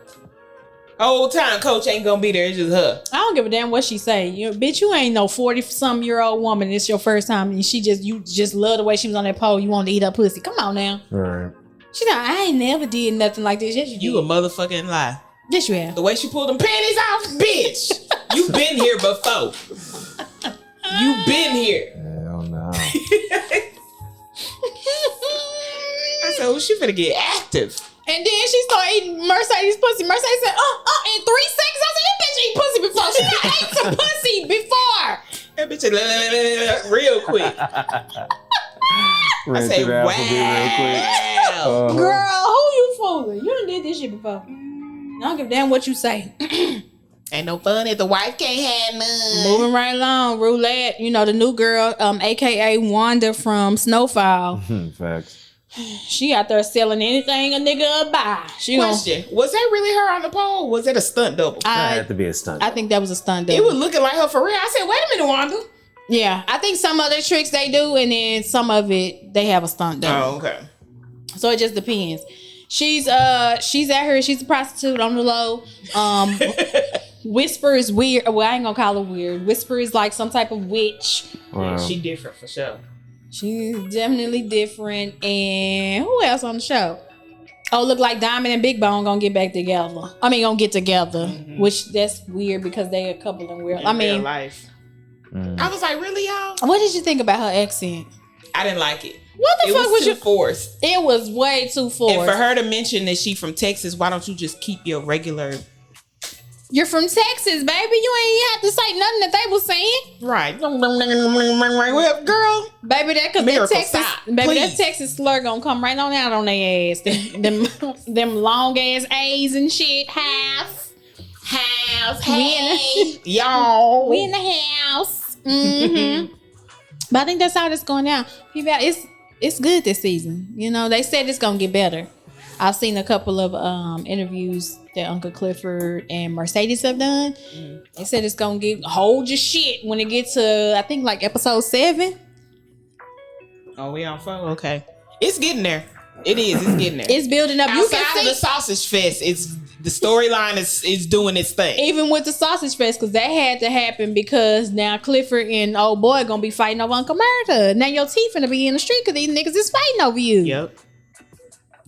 Whole time, coach ain't gonna be there. It's just her. I don't give a damn what she say. Bitch, you ain't no 40-some-year-old woman. It's your first time, and you just love the way she was on that pole. You want to eat her pussy. Come on now. All right. She like, I ain't never did nothing like this. Yes, you a motherfucking lie. Yes, you have. The way she pulled them panties off, bitch. You been here before. You been here. Hell no. I said, well, she finna get active. And then she started eating Mercedes pussy. Mercedes said, in 3 seconds. I said, that bitch eat pussy before. She done ate some pussy before. That bitch is real quick. I say, wow. Girl, who you fooling? You done did this shit before. I don't give a damn what you say. Ain't no fun if the wife can't have none. Moving right along, Roulette. You know, the new girl, aka Wanda from Snowfall. Facts. She out there selling anything a nigga buy. Question: was that really her on the pole? Was it a stunt double? That had to be a stunt. I think that was a stunt double. It was looking like her for real. I said, wait a minute, Wanda. Yeah, I think some other tricks they do, and then some of it they have a stunt double. Oh, okay. So it just depends. She's out here. She's a prostitute on the low. Whisper is weird. Well, I ain't gonna call her weird. Whisper is like some type of witch. Wow. Yeah, she different for sure. She's definitely different. And who else on the show? Oh, look like Diamond and Big Bone gonna get back together. Gonna get together. Mm-hmm. Which that's weird because they a couple in real. Real life. I was like, really, y'all? What did you think about her accent? I didn't like it. What the fuck was you forced? It was way too forced. And for her to mention that she from Texas, why don't you just keep your regular? You're from Texas, baby. You ain't have to say nothing that they was saying. Right. Well, girl. Baby, that Texas slur gonna come right on out on their ass. Them long ass A's and shit. House. Hey. Y'all. We in the house. Mm-hmm. But I think that's how it's going down. It's good this season. You know, they said it's gonna get better. I've seen a couple of interviews that Uncle Clifford and Mercedes have done. Mm. They said it's gonna hold your shit when it gets to, I think, like episode 7. Oh, we on 4? Okay. It's getting there. It is. It's getting there. It's building up. Outside of the sausage fest, the storyline is doing its thing. Even with the sausage fest, because that had to happen because now Clifford and old boy gonna be fighting over Uncle Murder. Now your teeth finna be in the street because these niggas is fighting over you. Yep.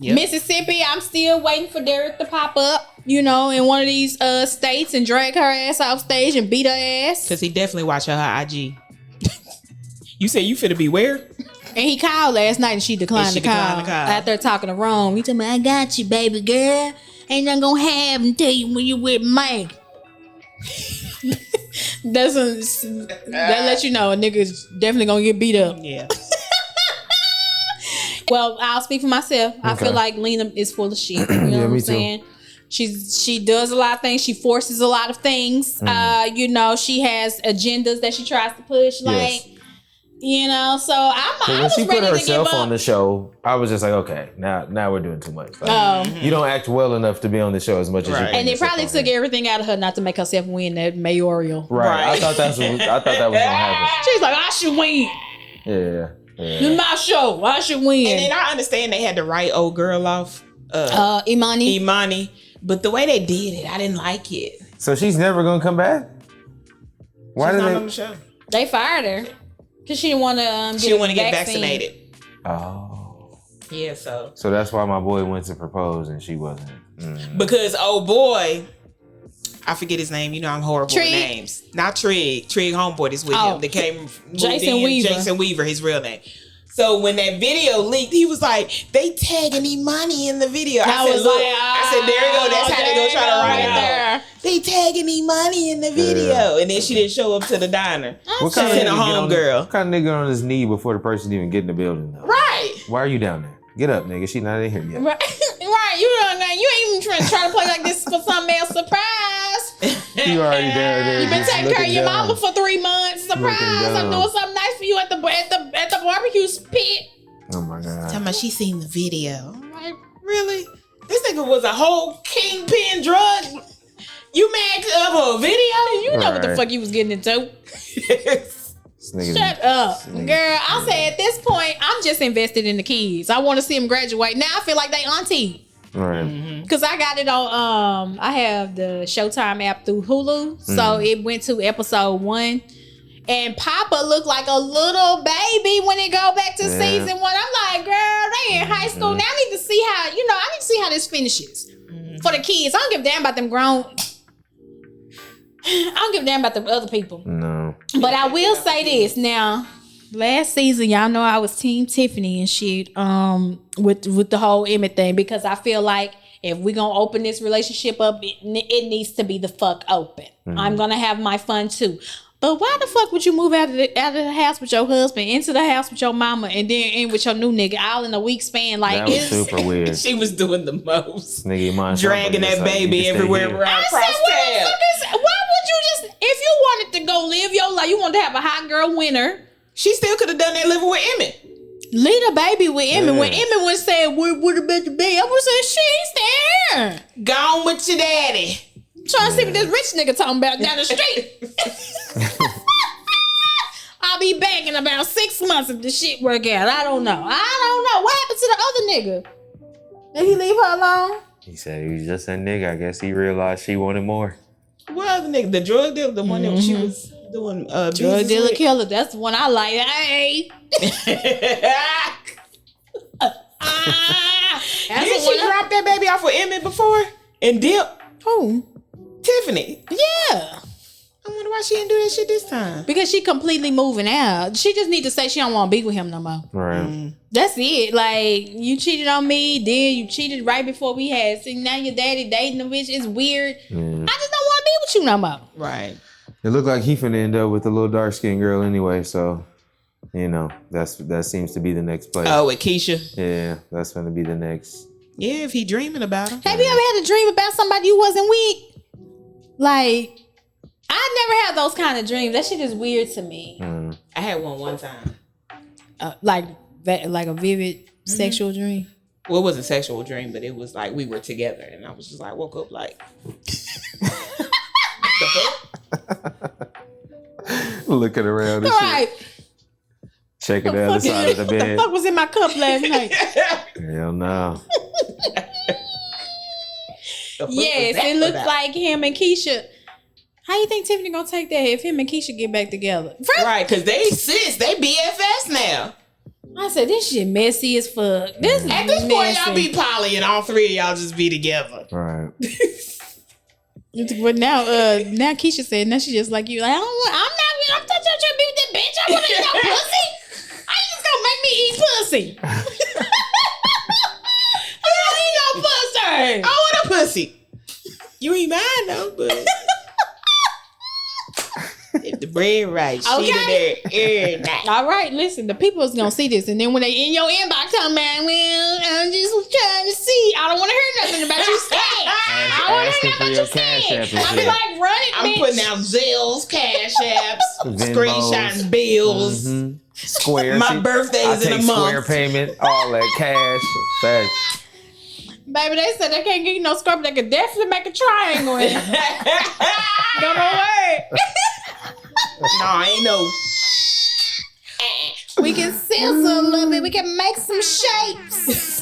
Mississippi, I'm still waiting for Derek to pop up, you know, in one of these states and drag her ass off stage and beat her ass. Because he definitely watched her IG. You said you finna be where? And he called last night and she declined the call. After talking to Rome, he told me, I got you, baby girl. Ain't nothing gonna happen to you when you with Mike. That lets you know a nigga's definitely gonna get beat up. Yeah. Well, I'll speak for myself. Okay. I feel like Lena is full of shit. You know what I'm saying? She does a lot of things. She forces a lot of things. You know, she has agendas that she tries to push. Like, you know, so I was when she ready put to herself give up on the show, I was just like, okay, now we're doing too much. Like, you don't act well enough to be on the show as much as you. And they probably took everything out of her not to make herself win that mayoral. Right. I thought that was gonna happen. She's like, I should win. Yeah. This is my show. I should win. And then I understand they had to write old girl off. Imani. But the way they did it, I didn't like it. So she's never gonna come back? Why she's did not on the show? They fired her because she didn't want to. Get vaccinated. Oh. Yeah. So that's why my boy went to propose and she wasn't. Because old boy, I forget his name. You know I'm horrible with names. Not Trig. Trig homeboy is with him. They came. Jason Weaver, his real name. So when that video leaked, he was like, "They tagging Imani in the video." I said, "There you go. That's how they gonna try to write it there. They tagging Imani in the video." And then she didn't show up to the diner. What kind of homegirl? What kind of nigga on his knee before the person even get in the building? Though? Right. Why are you down there? Get up, nigga. She not in here yet. Right. You ain't even trying to play like this for some male surprise. You already there. You've been taking care of your mama for 3 months. Surprise! I'm doing something nice for you at the barbecue pit. Oh my god! Talking about she seen the video. I'm like, really? This nigga was a whole kingpin drug. You mad over a video? You know what the fuck you was getting into. Shut up, girl. I say at this point, I'm just invested in the kids. I want to see them graduate. Now I feel like they auntie. Right. Because I got it on, I have the Showtime app through Hulu. So it went to episode 1. And Papa looked like a little baby when it go back to season 1. I'm like, girl, they in high school. Now I need to see how this finishes. For the kids. I don't give a damn about them grown. I don't give a damn about the other people. No. But I will say this now. Last season, y'all know I was Team Tiffany and shit with the whole Emmett thing because I feel like if we're going to open this relationship up, it needs to be the fuck open. I'm going to have my fun too. But why the fuck would you move out of the house with your husband, into the house with your mama, and then in with your new nigga all in a week span? Like, that was super weird. She was doing the most. Nigga, dragging that baby everywhere around across town. Why wanted to have a hot girl winter. She still could have done that living with Emmett. Lead a baby with Emmett. When Emmett was saying, where would have been the baby? I was saying, she's there. Gone with your daddy. Trying to see what this rich nigga talking about down the street. I'll be back in about 6 months if the shit work out. I don't know. What happened to the other nigga? Did he leave her alone? He said he was just a nigga. I guess he realized she wanted more. What other nigga? The drug dealer? The one that she was doing drug dealer killer. That's the one I like. Hey. Did she drop that baby off with Emmett before? And dip? Who? Tiffany. Yeah. I wonder why she didn't do that shit this time. Because she completely moving out. She just need to say she don't want to be with him no more. Right. That's it. Like, you cheated on me, then you cheated right before we had. See, now your daddy dating a bitch. It's weird. I just don't want to be with you no more. Right. It looked like he finna end up with a little dark-skinned girl anyway, so, you know, that seems to be the next play. Oh, with Keisha? Yeah, that's gonna be the next. Yeah, if he dreaming about her. Have you ever had a dream about somebody you wasn't with? Like, I never had those kind of dreams. That shit is weird to me. I had one time. Like a vivid sexual dream. Well, it wasn't a sexual dream, but it was like we were together, and I was just like, woke up like, the fuck? Looking around and Right. shit. Checking the other side of the What the bed. fuck was in my cup last night? Hell no. Yes, it looks like him and Keisha. How you think Tiffany gonna take that if him and Keisha get back together? Right, because they BFFs now. I said, this shit messy as fuck. At this point, y'all be poly and all three of y'all just be together. Right. But now Keisha said, now she just like you. Like, I'm not trying to be with that bitch. I want to eat no pussy. How you just gonna make me eat pussy? I don't eat no pussy. I want a pussy. You ain't mine though, but if the bread right, she there every night. All right, listen, the people is gonna see this, and then when they in your inbox, come man, well, I'm just trying to see. I don't want to hear nothing about you saying. I want to hear nothing about you saying. I'm like, run it, I'm bitch. putting out Zelles, Cash Apps, screenshotting bills. Square. My birthday's in a month. Square payment, all that cash. Facts. Baby, they said they can't get you no scorpion. They could definitely make a triangle. Don't worry. No, ain't no. We can sizzle a little bit. We can make some shapes.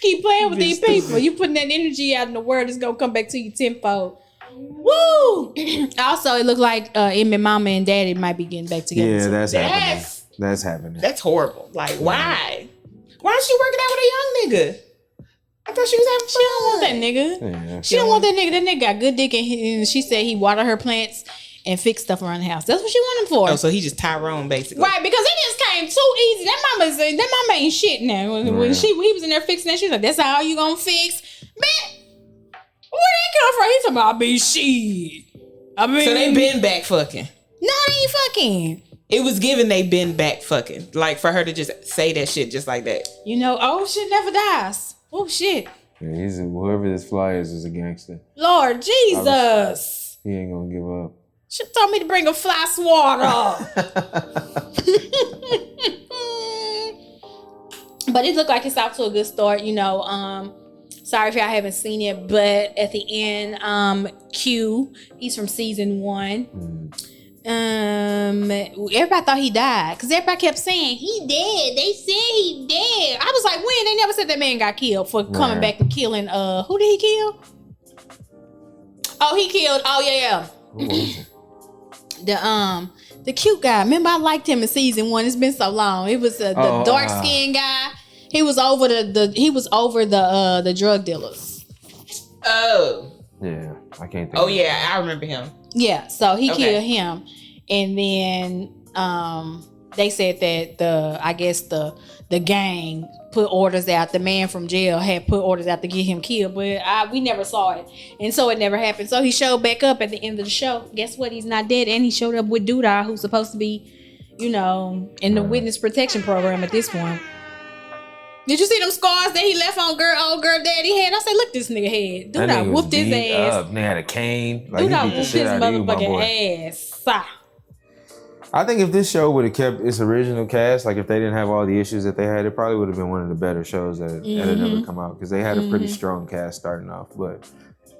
Keep playing with these people. You putting that energy out in the world, it's gonna come back to you tenfold. Woo! Also, it looked like Emmett mama and daddy might be getting back together. Yeah, too. that's happening. That's happening. That's horrible. Like, why? Why is she working out with a young nigga? I thought she was having fun. She don't want that nigga. Yeah. She don't want that nigga. That nigga got good dick, and she said he water her plants and fix stuff around the house. That's what she want him for. Oh, so he just Tyrone basically. Right, because it just came too easy. That mama ain't shit now. When he was in there fixing that, she's like, "That's how you gonna fix, man." Where that come from? He talking about be shit. I mean, So they been back fucking. No, they ain't fucking. It was given they been back fucking. Like for her to just say that shit just like that. You know, oh shit never dies. Oh shit. Yeah, whoever this fly is a gangster. Lord Jesus. He ain't gonna give up. She told me to bring a fly swatter. But it looked like it's off to a good start, you know. Sorry if y'all haven't seen it, but at the end, Q, he's from season 1. Everybody thought he died because everybody kept saying he dead. They said he dead. I was like, when? They never said that man got killed for coming back and killing. Who did he kill? Oh, he killed. Oh yeah. Who was it? The cute guy. Remember, I liked him in season 1. It's been so long. It was the dark skinned guy. He was over the drug dealers. Oh. Yeah, I can't think. Oh yeah, I remember him. Yeah, so he killed him, and then they said that the gang put orders out. The man from jail had put orders out to get him killed, but we never saw it, and so it never happened. So he showed back up at the end of the show. Guess what? He's not dead, and he showed up with Doodah, who's supposed to be, you know, in the witness protection program at this point. Did you see them scars that he left on old girl daddy head? I said, look this nigga head. Dude, I whooped his ass. They had a cane. Like, Dude, he I beat the whooped shit his out of you, my boy. motherfucking ass. I think if this show would have kept its original cast, like if they didn't have all the issues that they had, it probably would have been one of the better shows that had ever come out because they had a pretty strong cast starting off. But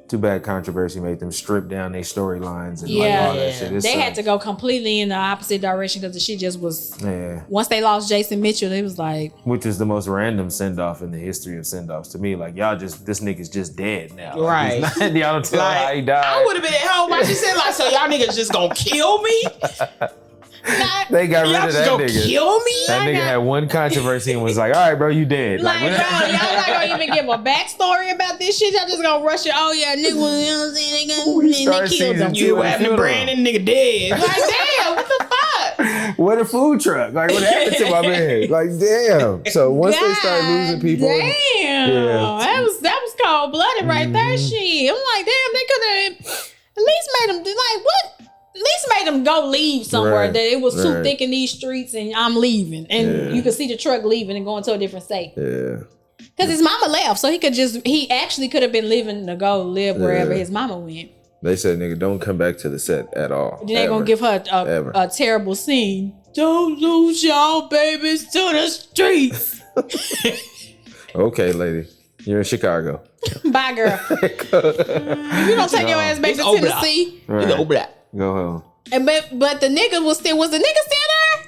too bad controversy made them strip down their storylines and like all that shit. They had to go completely in the opposite direction because the shit just was. Yeah. Once they lost Jason Mitchell, it was like. Which is the most random send off in the history of send offs to me. Like y'all just this nigga's just dead now. Right. Like, y'all don't tell like, how he died. I would have been at home. I just said like, so y'all niggas just gonna kill me? They got rid of that nigga. Kill me? That nigga had one controversy and was like, all right, bro, you dead. Like, bro, y'all not gonna even give a backstory about this shit. Y'all just gonna rush it. Oh, yeah, nigga, you know what I'm saying? They killed him. You having Brandon nigga dead. Like, damn, what the fuck? What a food truck. Like, what happened to my man? Like, damn. So once they start losing people. Damn. That was cold blooded right there, shit. I'm like, damn, they could have at least made him, like, what? At least made them go leave somewhere that it was too thick in these streets and I'm leaving. And you could see the truck leaving and going to a different state. Yeah. Because his mama left. So he actually could have been leaving to go live wherever his mama went. They said, nigga, don't come back to the set at all. Then they going to give her a terrible scene. Don't lose y'all babies to the streets. Okay, lady. You're in Chicago. Bye, girl. You don't take your ass back to Tennessee. Right. Go home. And but the nigga was the nigga still there?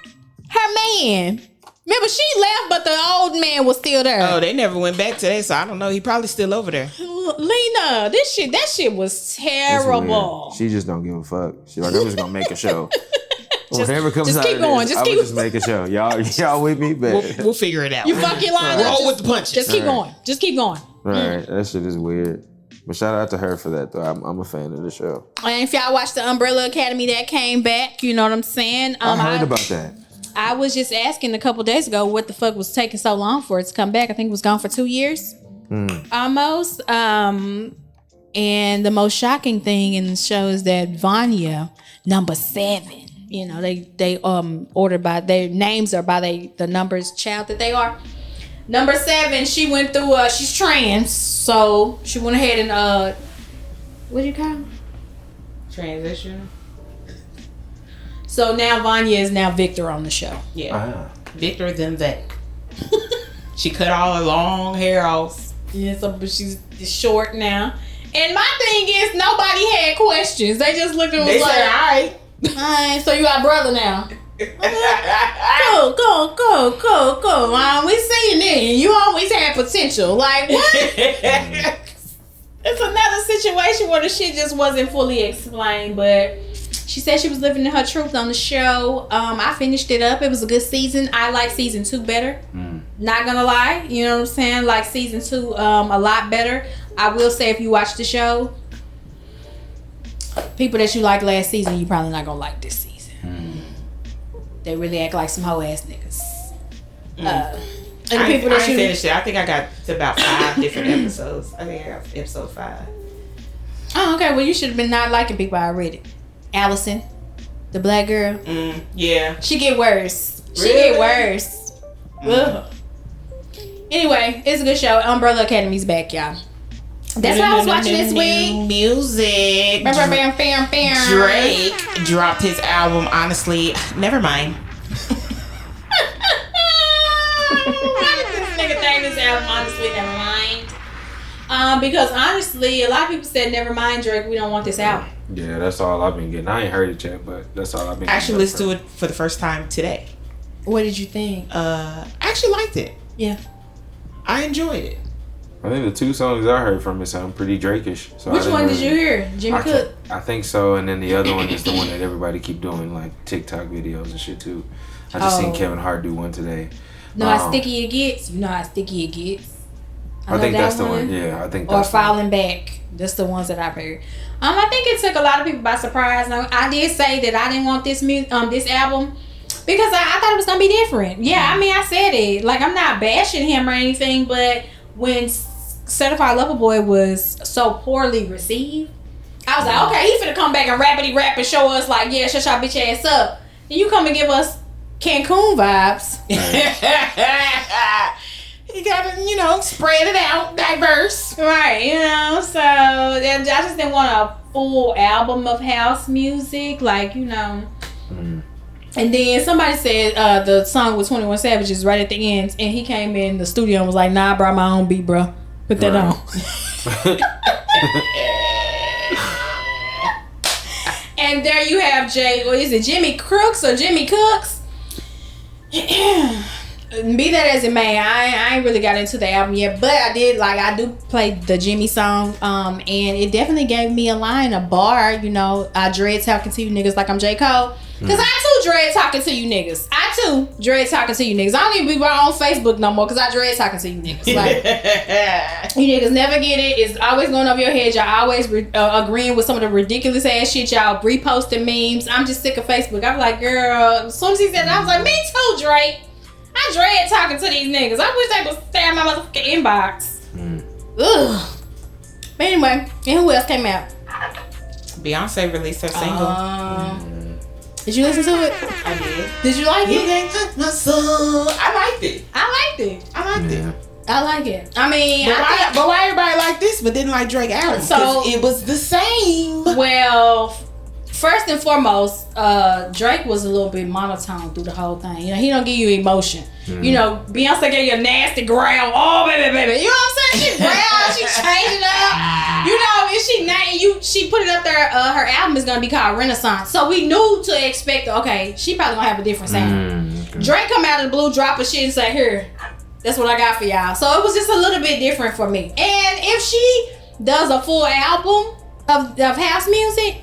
Her man. Remember, she left, but the old man was still there. Oh, they never went back to that, so I don't know. He probably still over there. Lena, that shit was terrible. She just don't give a fuck. She like, I'm just gonna make a show. Whatever comes just out keep of going. this, just make a show. Y'all with me? We'll figure it out. You fucking line up. Roll with the punches. Just keep going. Just keep going. All right, that shit is weird. But shout out to her for that, though. I'm a fan of the show. And if y'all watched the Umbrella Academy that came back, you know what I'm saying? I heard about that. I was just asking a couple days ago what the fuck was taking so long for it to come back. I think it was gone for 2 years. Almost. And the most shocking thing in the show is that Vanya, number 7, you know, they ordered by their names or by the numbers child that they are. Number 7, she went through, she's trans, so she went ahead and, what do you call it? Transition. So now Vanya is now Victor on the show. Yeah. Victor then Vec. She cut all her long hair off. Yeah, so but she's short now. And my thing is, nobody had questions. They just looked and was like, all right, so you our brother now. Cool. We seen it. You always had potential. Like, what? It's another situation where the shit just wasn't fully explained, but she said she was living in her truth on the show. I finished it up. It was a good season. I like season 2 better. Not gonna lie. You know what I'm saying? Like season 2 a lot better. I will say if you watch the show, people that you liked last season, you probably not gonna like this season. They really act like some hoe ass niggas. And the people that I finished it. I think I got to about 5 different episodes. I think I got episode 5. Oh, okay. Well, you should have been not liking people already. Allison, the black girl. Yeah. She get worse. Really? She get worse. Anyway, it's a good show. Umbrella Academy's back, y'all. That's what I was watching this week. Music. Drake dropped his album, Honestly. Never mind. Why did this nigga name his album Honestly Never Mind? Because honestly, a lot of people said never mind, Drake, we don't want this album. Yeah, that's all I've been getting. I ain't heard it yet, but that's all I've been getting. I actually listened to it for the first time today. What did you think? I actually liked it. Yeah. I enjoyed it. I think the 2 songs I heard from it sound pretty Drake-ish. So which one did you hear? Jimmy Cook? I think so, and then the other one is the one that everybody keep doing, like TikTok videos and shit too. I just seen Kevin Hart do one today. Know how sticky it gets? You know how sticky it gets? I think that's the one. Yeah, I think that's or Falling Back. That's the ones that I've heard. I think it took a lot of people by surprise. Now, I did say that I didn't want this this album because I thought it was gonna be different. Yeah, I mean I said it. Like I'm not bashing him or anything, but when Certified Lover Boy was so poorly received, I was like, okay, he finna come back and rapidy rap and show us like, yeah, shut your bitch ass up. And you come and give us Cancun vibes. You gotta, spread it out, diverse. Right, so I just didn't want a full album of house music, And then somebody said the song with 21 Savages right at the end, and he came in the studio and was like, "Nah, I brought my own beat, bro. Put that on." And there you have Jimmy Crooks or Jimmy Cooks? Be that as it may, I ain't really got into the album yet, but I do play the Jimmy song, and it definitely gave me a bar, I dread talking to you niggas like I'm J. Cole. Cause I too dread talking to you niggas. I don't even be on Facebook no more, cause I dread talking to you niggas. Like, you niggas never get it. It's always going over your head. Y'all always agreeing with some of the ridiculous ass shit. Y'all reposting memes. I'm just sick of Facebook. I'm like, girl. As soon as he said that, I was like, me too, Drake. I dread talking to these niggas. I wish they would stay in my motherfucking inbox. Ugh. But anyway, and who else came out? Beyonce released her single. Did you listen to it? I did. Did you like it? My soul. I liked it. I liked it. I like it. I mean, but why everybody like this but didn't like Drake album? So it was the same. Well, first and foremost, Drake was a little bit monotone through the whole thing. He don't give you emotion. Beyonce gave you a nasty growl. Oh, baby. You know what I'm saying? She growl, she changed it up. She put it up there. Her album is gonna be called Renaissance. So we knew to expect. Okay, she probably gonna have a different sound. Okay. Drake come out of the blue, drop a shit, and say, "Here, that's what I got for y'all." So it was just a little bit different for me. And if she does a full album of house music,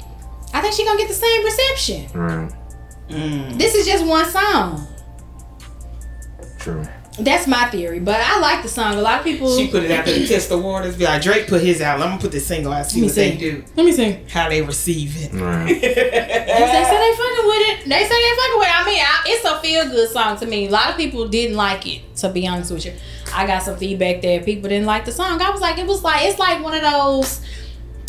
I think she's gonna get the same reception. This is just one song. True. That's my theory, but I like the song. A lot of people. She put it out there to test the waters. Be like, Drake put his out. I'm gonna put this single out. See what they do. Let me see how they receive it. Right. They say they fucking with it. I mean, it's a feel good song to me. A lot of people didn't like it. To be honest with you, I got some feedback that people didn't like the song. I was like, it's like one of those.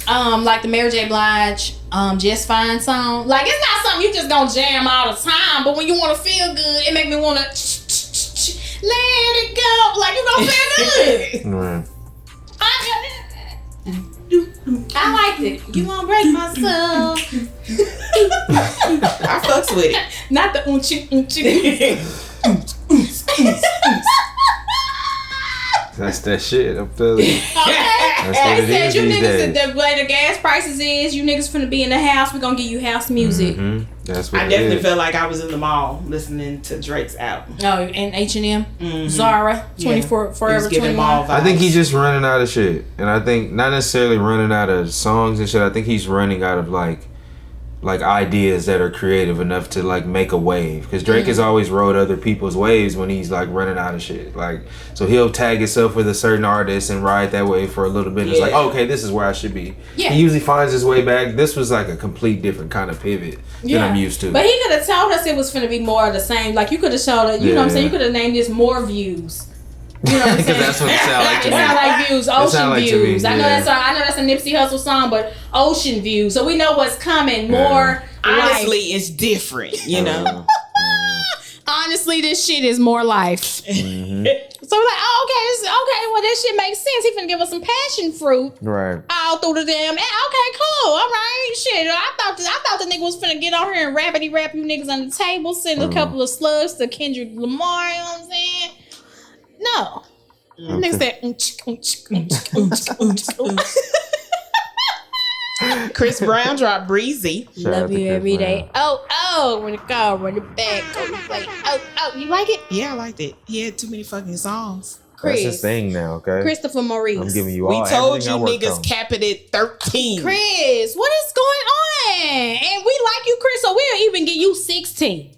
Like the Mary J. Blige, Just Fine song. Like, it's not something you just gonna jam all the time, but when you wanna feel good, it make me wanna let it go. Like, you gonna feel good. I liked it. You won't break my soul. I fucks with it. Not the unchi. That's that shit. I'm telling you. Okay. That's what it is. You niggas, the way the gas prices is, you niggas finna be in the house. We gonna give you house music. That's what I definitely felt like I was in the mall listening to Drake's album. Oh, and H&M, Zara, 24 Forever 21. I think he's just running out of shit, and I think not necessarily running out of songs and shit. I think he's running out of like ideas that are creative enough to like make a wave, because Drake has always rode other people's waves when he's like running out of shit. Like, so he'll tag himself with a certain artist and ride that wave for a little bit. It's like, okay, this is where I should be. He usually finds his way back. This was like a complete different kind of pivot than I'm used to. But he could have told us it was finna be more of the same. Like, you could have showed it, you know what I'm saying? You could have named this More Views. You know what I'm saying? Because that's what it sounds like to me. It sounds like views, ocean like views. I know that's a Nipsey Hussle song, but ocean views. So we know what's coming. More. Honestly, it's different, you know. Honestly, this shit is more life. So we're like, okay, well, this shit makes sense. He finna give us some passion fruit, right? All through the damn. Okay, cool. All right, shit. I thought the nigga was finna get on here and rapidy rap you niggas on the table, send a couple of slugs to Kendrick Lamar. You know what I'm saying? No. Niggas said. Chris Brown dropped Breezy. Love you every day. Oh, when the car, when the back, like, you like it? Yeah, I liked it. He had too many fucking songs. Chris. That's his thing now, okay? Christopher Maurice. I'm giving you all. We told you niggas cap it at 13. Chris, what is going on? And we like you, Chris, so we'll even give you 16.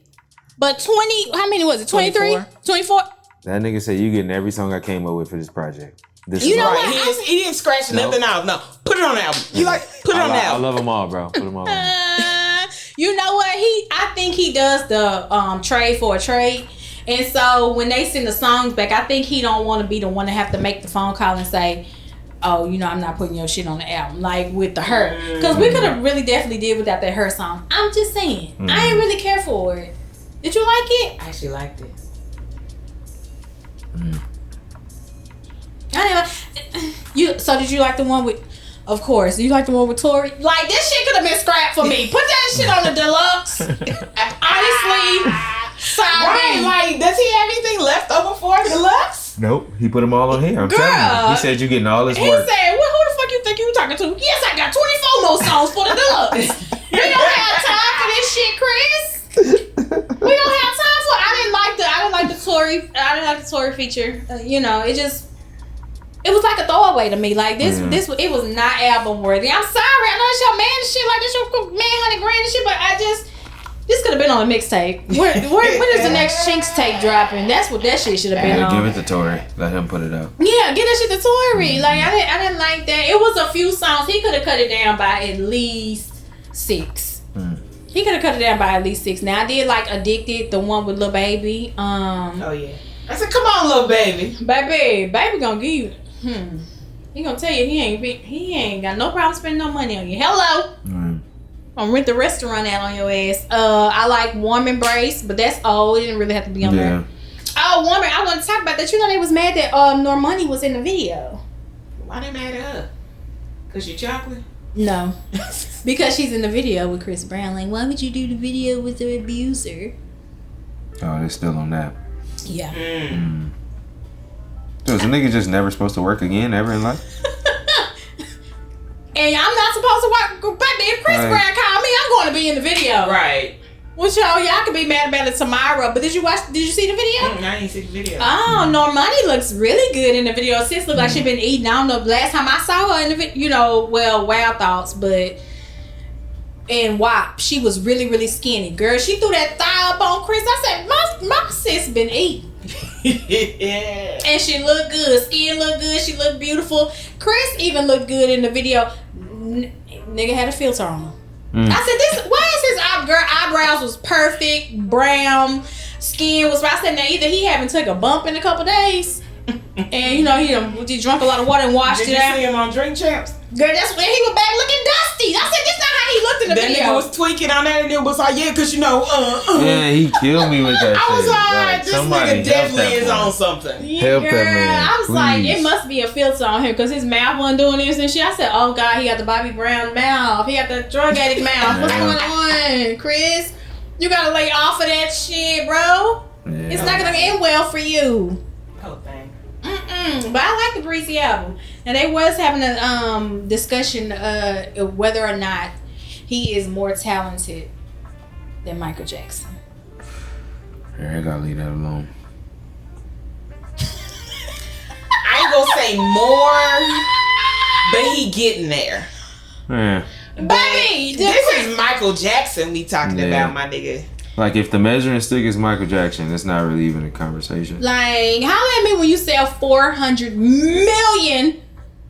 But 20, how many was it? 23? 24? That nigga said you getting every song I came up with for this project. You know right. He didn't scratch nothing out. No, put it on the album. You put it on the album. I love them all, bro. Put them all on. You know what? I think he does the trade for a trade. And so when they send the songs back, I think he don't want to be the one to have to make the phone call and say, oh, I'm not putting your shit on the album, like with the Her. Because we could have really definitely did without that Her song. I'm just saying. I ain't really care for it. Did you like it? I actually liked it. So did you like the one with? Of course, you like the one with Tori? Like this shit could have been scrapped for me. Put that shit on the deluxe. Honestly, sorry. Right, like, does he have anything left over for deluxe? Nope, he put them all on here. I'm telling you. He said you getting all his He work. said, "Well, who the fuck you think you talking to?" Yes, I got 24 more songs for the deluxe. We don't have time for this shit, Chris. We don't have time for. I didn't like the Tory feature. It was like a throwaway to me. Like this, it was not album worthy. I'm sorry. I know it's your man and shit. Like this your man, $100,000 and shit. But this could have been on a mixtape. When is the next Chinks tape dropping? That's what that shit should have been on. Give it to Tory. Let him put it up. Yeah, get that shit to Tory. Like I didn't like that. It was a few songs. He could have cut it down by at least 6. He could have cut it down by at least 6. Now I did like Addicted, the one with Lil Baby. Oh yeah. I said, come on, little baby. Baby gonna give you. He gonna tell you he ain't got no problem spending no money on you. Hello. I'm rent the restaurant out on your ass. I like Warm Embrace, but that's old. It didn't really have to be on there. Oh, Warm. I want to talk about that. You know they was mad that Normani was in the video. Why they mad at her? Cause she chocolate? No, because she's in the video with Chris Brown. Like, why would you do the video with the abuser? Oh, they're still on that. Yeah. So is the nigga just never supposed to work again ever in life? And I'm not supposed to work. Baby, if Chris Brown called me, I'm going to be in the video. Right. Well, y'all can be mad about it tomorrow. But did you see the video? I didn't see the video. Oh, Normani looks really good in the video. Sis look like she been eating. I don't know. Last time I saw her in the video, Wild Thoughts, but in WAP, she was really, really skinny. Girl, she threw that thigh up on Chris. I said, my sis been eating. Yeah. And she looked good. Skin looked good. She looked beautiful. Chris even looked good in the video. Nigga had a filter on. I said, why is his eyebrows was perfect, brown, skin was. I said, now either he haven't took a bump in a couple days, and he drunk a lot of water and washed it out. Did you see him on Drink Champs? Girl, that's when he was back looking dusty. I said, this not how he looked in the That video. nigga was tweaking on that and it was like, yeah, cause Yeah, he killed me with that I was shit. like, this somebody nigga definitely help that is boy. on something. Help that man, I was like, please. it must be a filter on him because his mouth wasn't doing this and shit. I said, oh God, he got the Bobby Brown mouth. He got the drug addict mouth. What's going on, Chris? You gotta lay off of that shit, bro. Yeah. It's not gonna end well for you. Whole thing. But I like the Breezy album. And they was having a discussion whether or not he is more talented than Michael Jackson. Yeah, I gotta leave that alone. I ain't gonna say more, but he getting there. Yeah. Baby, This is Michael Jackson we talking about, my nigga. Like, if the measuring stick is Michael Jackson, it's not really even a conversation. like, holla at me when you sell 400 million.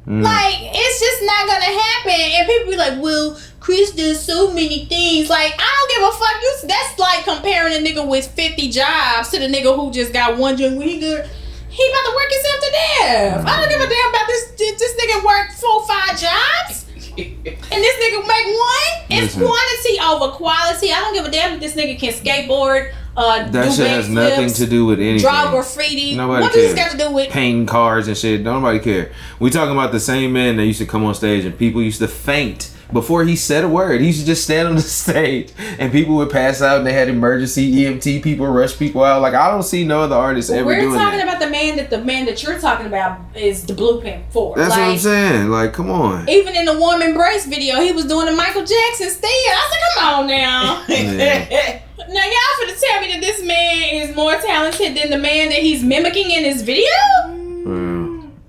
Like, it's just not gonna happen. And people be like, well, Chris does so many things. Like, I don't give a fuck. That's like comparing a nigga with 50 jobs to the nigga who just got one job. He about to work himself to death. I don't give a damn about this. This nigga work 4-5 jobs. And this nigga make one. It's quantity over quality. I don't give a damn if this nigga can skateboard. That shit has nothing to do with anything. Draw graffiti. Nobody what cares. does this got to do with painting cars and shit? Nobody care. We talking about the same man that used to come on stage and people used to faint before he said a word. He used to just stand on the stage and people would pass out and they had emergency EMT people rush people out. Like, I don't see no other artists ever doing that. We're talking about the man that you're talking about is the blueprint for. That's what I'm saying. Like, come on. Even in the Warm Embrace video, he was doing the Michael Jackson steal. I said, come on now. Yeah. Now y'all finna tell me that this man is more talented than the man that he's mimicking in his video?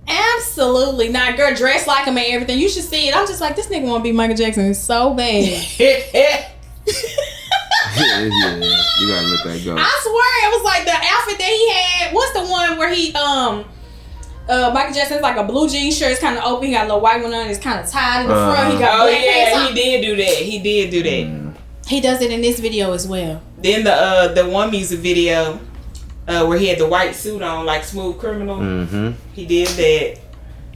Absolutely not. Girl, dressed like him and everything. You should see it. I'm just like, this nigga wanna be Michael Jackson so bad. Yeah, you gotta let that go. I swear it was like the outfit that he had. What's the one where he Michael Jackson's like a blue jean shirt, it's kind of open. He got a little white one on. It's kind of tied in the front. He got black pants on. He did do that. He did do that. He does it in this video as well. Then the one music video where he had the white suit on, like Smooth Criminal. He did that.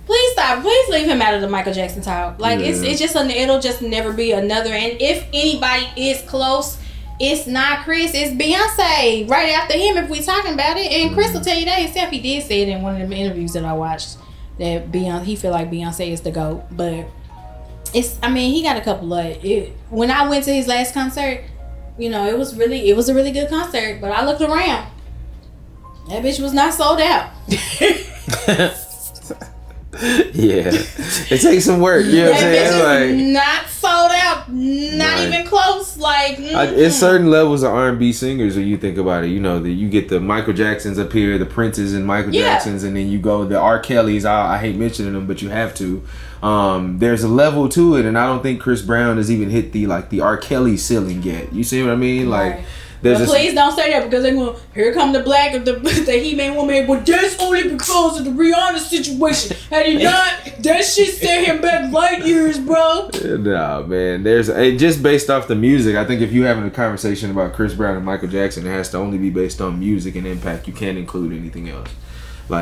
Please stop. Please leave him out of the Michael Jackson talk. Like it's just it'll just never be another. And if anybody is close, it's not Chris. It's Beyonce. Right after him, if we talking about it. And Chris will tell you that himself. He did say it in one of the interviews that I watched. that Beyonce, he feel like Beyonce is the GOAT, but he got a couple of it. When I went to his last concert, it was a really good concert, but I looked around. That bitch was not sold out. Yeah, it takes some work. You know what I'm saying? Not sold out, not even close. It's certain levels of R&B singers when you think about it. That you get the Michael Jacksons up here, the Princes and Michael Jacksons, and then you go the R. Kellys. I hate mentioning them, but you have to. There's a level to it, and I don't think Chris Brown has even hit the R. Kelly ceiling yet. You see what I mean? Right. But please don't say that, because they're going, here come the black of the He-Man woman. Well, that's only because of the Rihanna situation. Had he not, that shit set him back light years, bro. Nah, man. Just based off the music, I think if you're having a conversation about Chris Brown and Michael Jackson, it has to only be based on music and impact. You can't include anything else.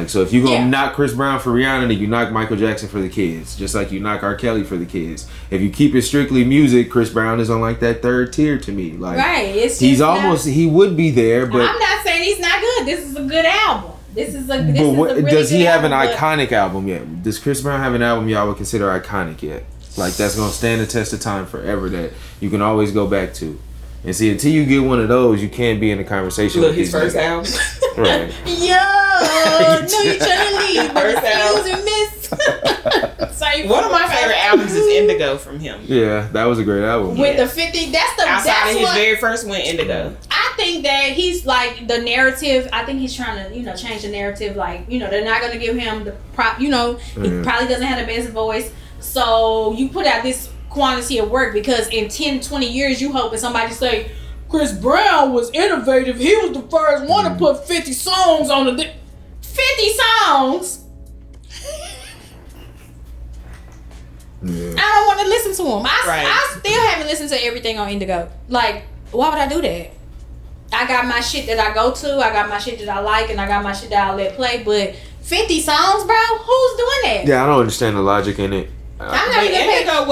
So if you're going to knock Chris Brown for Rihanna, then you knock Michael Jackson for the kids. Just like you knock R. Kelly for the kids. If you keep it strictly music, Chris Brown is on that third tier to me. Right. He would be there, but... I'm not saying he's not good. This is a good album. This is a really does he have an album, iconic album yet? Does Chris Brown have an album y'all would consider iconic yet? That's going to stand the test of time forever, that you can always go back to. And see, until you get one of those, you can't be in a conversation with his first album. Right. Yo, no, you trying to leave. First album. Miss. One of my favorite albums is Indigo from him. Yeah, that was a great album. With the 50, outside of his very first one, Indigo. I think that he's the narrative. I think he's trying to, change the narrative. They're not going to give him the prop. He probably doesn't have the best voice. So you put out this quantity of work, because in 10, 20 years you hoping somebody say Chris Brown was innovative. He was the first one to put 50 songs on 50 songs. I don't want to listen to him. I still haven't listened to everything on Indigo. Why would I do that? I got my shit that I go to, I got my shit that I like, and I got my shit that I let play, but 50 songs, bro? Who's doing that? Yeah, I don't understand the logic in it. I'm not even Indigo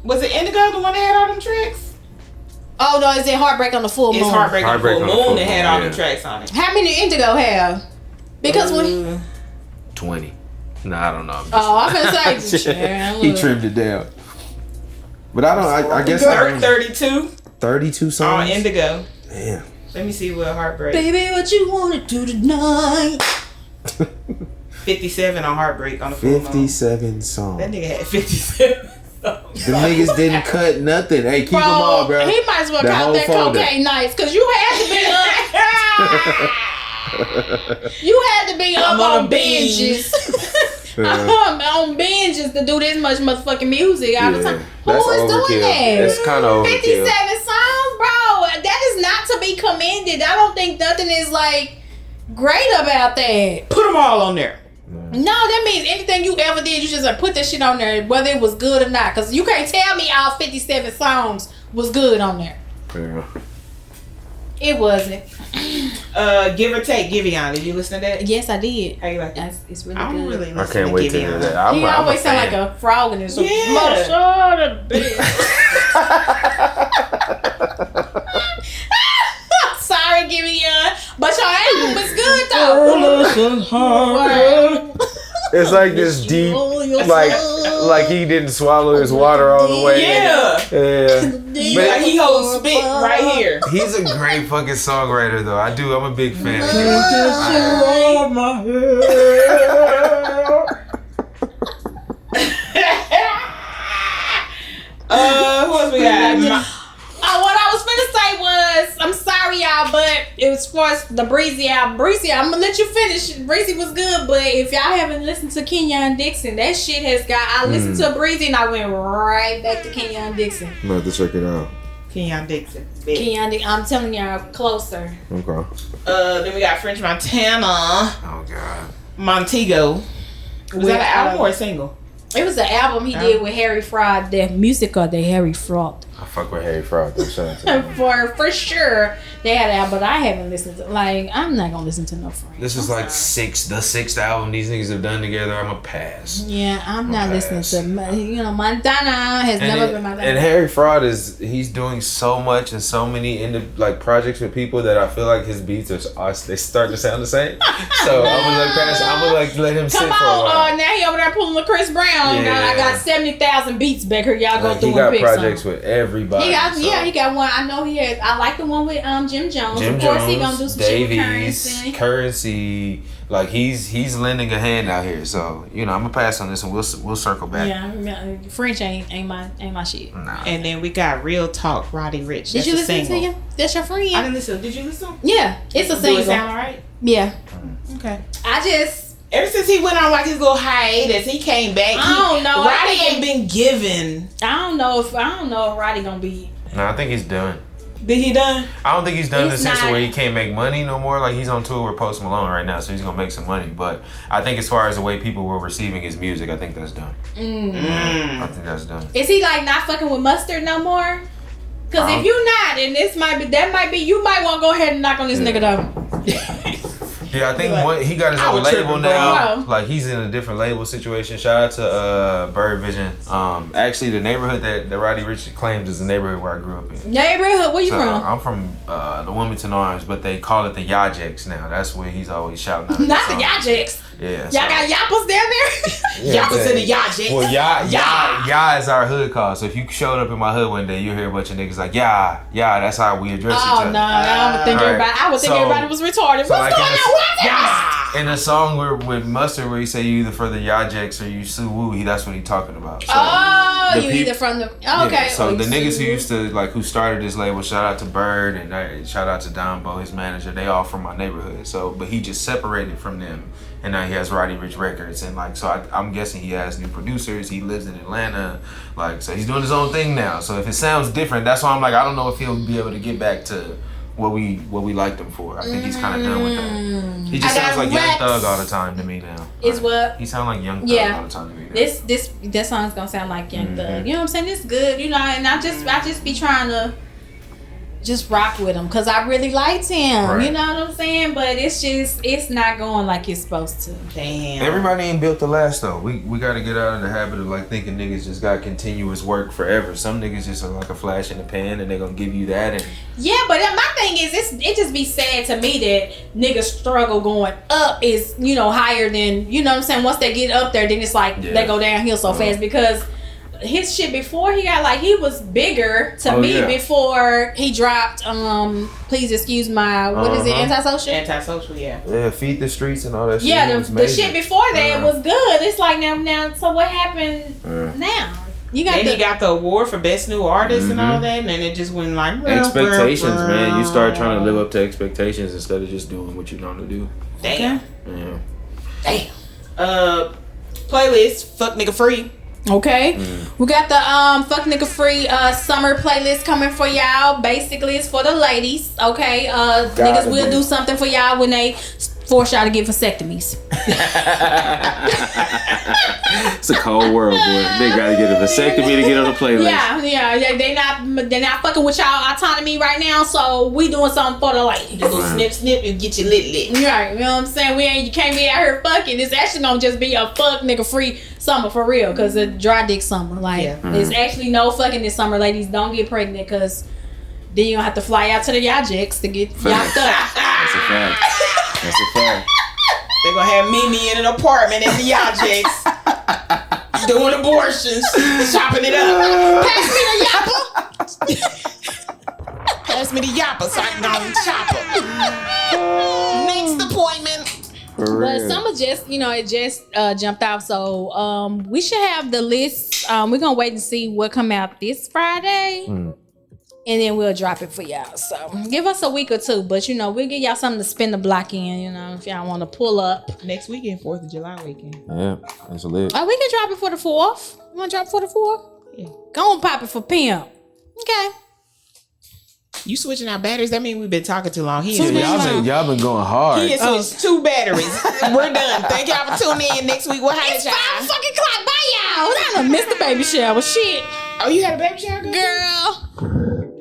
was it Indigo the one that had all them tracks? Oh no, is it Heartbreak on the Full Moon? It's Heartbreak on the Full Moon that had all them tracks on it. How many Indigo have? Because 20. Nah, I don't know. I'm gonna say he trimmed it down. But I guess 32. 32 songs? On Indigo. Damn. Let me see what Heartbreak. Baby, what you wanna do tonight? 57 on Heartbreak on the Full Moon. 57 songs. That nigga had 57 songs. The niggas didn't cut nothing. Hey, keep them all, bro. He might as well count that cocaine nights, because you had to be up. You had to be up on binges. On binges to do this much motherfucking music all the time. Who is doing that? It's kind of overkill. 57 songs, bro. That is not to be commended. I don't think nothing is great about that. Put them all on there. No, that means anything you ever did, you just put that shit on there, whether it was good or not. Because you can't tell me all 57 songs was good on there. Yeah. It wasn't. Give or Take, Giveon. Did you listen to that? Yes, I did. How you like that? It's really I'm good. really I can't wait to hear that. He always sound like a frog in his Yeah. Sorry, Giveon. But your album was good though. It's like this deep, like he didn't swallow his water all the way. Yeah. But he holds spit right here. He's a great fucking songwriter, though. I'm a big fan of him. Who else we got? What I was finna say was, I'm sorry y'all, but it was for the Breezy album. Breezy, I'm gonna let you finish. Breezy was good, but if y'all haven't listened to Kenyon Dixon, that shit has got. I listened to Breezy and I went right back to Kenyon Dixon. I'm gonna have to check it out. Kenyon Dixon. I'm telling y'all, closer. Okay. Then we got French Montana. Oh God. Montego. Was that an album or a single? It was an album he did with Harry Fraud, the music of the Harry Fraud. I fuck with Harry Fraud though. Shout out to him. For sure, they had that, but I haven't listened to. Like, I'm not gonna listen to no Frank. This is like the sixth album these niggas have done together. I'm a pass. Yeah, I'm not listening to. Montana has never been my. And Harry Fraud he's doing so much and so many projects with people that I feel like his beats they start to sound the same. So I'm gonna let him sit for a while. Now he over there pulling the Chris Brown. Yeah. I got 70,000 beats back here. Y'all go through and pick. He got projects some. with everybody. He got one. I know he had. I like the one with Jim Jones. Of course, he gonna do some Davies, shit with Currency. Like he's lending a hand out here. So I'm gonna pass on this and we'll circle back. Yeah, French ain't my shit. Nah. And then we got Real Talk, Roddy Ricch. Did you listen to him? That's your friend. I didn't listen. Did you listen? Yeah, it's a single. Does it sound alright? Yeah. Okay. Ever since he went on like his little hiatus, he came back. I don't know. Roddy ain't been given. I don't know if Roddy gonna be. No, I think he's done. Did he done? I don't think he's done in the sense not. where he can't make money no more. Like he's on tour with Post Malone right now, so he's gonna make some money. But I think as far as the way people were receiving his music, I think that's done. I think that's done. Is he like not fucking with Mustard no more? Because if you not, and that might be, you might want to go ahead and knock on this nigga though. Yeah, I think he got his own label now. Like he's in a different label situation. Shout out to Bird Vision. Actually, the neighborhood that Roddy Ricch claims is the neighborhood where I grew up in. Neighborhood? Where you from? I'm from the Wilmington Arms, but they call it the Yajeks now. That's where he's always shouting out. Not the Yajeks. Yeah. Y'all got Yappers down there? Yappers in the Yajeks. Well, Ya is our hood call. So if you showed up in my hood one day, you'll hear a bunch of niggas like, yeah, that's how we address each other. Oh, no. I would think everybody was retarded. So What's going on? in a song with Mustard where he say you either for the Yajeks or you Sue Woo, that's what he talking about. So either from the... Okay. So the niggas who used to, who started this label, shout out to Bird and shout out to Dombo, his manager, they all from my neighborhood. So, but he just separated from them. And now he has Roddy Ricch Records, and so I'm guessing he has new producers. He lives in Atlanta, so he's doing his own thing now. So if it sounds different, that's why I'm I don't know if he'll be able to get back to what we liked him for. I think he's kind of done with that. He just sounds like Young Thug all the time to me now. Is what? He sounds like Young Thug all the time to me now. This song's gonna sound like Young Thug. You know what I'm saying? It's good, and I just be trying to just rock with him because I really liked him. Right. You know what I'm saying? But it's not going like it's supposed to. Damn. Everybody ain't built to last though. We got to get out of the habit of thinking niggas just got continuous work forever. Some niggas just are like a flash in the pan and they're gonna give you that. And yeah, but my thing is it just be sad to me that niggas struggle going up is higher than what I'm saying. Once they get up there, then it's they go downhill so fast because. His shit before he got he was bigger to me before he dropped please excuse my what is it, antisocial yeah, Feed the Streets and all that shit. Yeah, the shit before that was good. It's now so what happened now? He got the award for best new artist and all that, and then it just went expectations, man. You start trying to live up to expectations instead of just doing what you normally do. Damn. Yeah. Damn. Playlist Fuck Nigga Free. Okay, we got the Fuck Nigga Free summer playlist coming for y'all. Basically, it's for the ladies. Okay, niggas will do something for y'all when they force y'all to get vasectomies. It's a cold world, boy. They gotta get a vasectomy to get on the playlist. Yeah. They're not fucking with y'all autonomy right now. So we doing something for the ladies. Just snip and get you lit. Right, you know what I'm saying? You can't be out here fucking. It's actually gonna just be a Fuck Nigga Free summer for real, cause it's dry dick summer. There's actually no fucking this summer. Ladies, don't get pregnant, cause then you gonna have to fly out to the Yajeks to get yapped up. That's a fact. They're gonna have Mimi in an apartment at the Yajeks doing abortions, chopping it up. Pass me the yapper. Pass me the yapper so I can go and chop her. Next appointment. But summer just, it just jumped out. So we should have the list. We're gonna wait and see what come out this Friday. And then we'll drop it for y'all. So give us a week or two. But we'll give y'all something to spin the block in, if y'all want to pull up. Next weekend, 4th of July weekend. Yeah, that's lit. Oh, we can drop it for the 4th. You want to drop it for the 4th? Yeah. Go on, pop it for Pimp. Okay. You switching out batteries? That means we've been talking too long. Y'all been going hard. He has switched 2 batteries. We're done. Thank y'all for tuning in. Next week we'll have it's 5 fucking o'clock. Bye, y'all. I done missed the baby shower. Shit. Oh, you had a baby shower, Girl.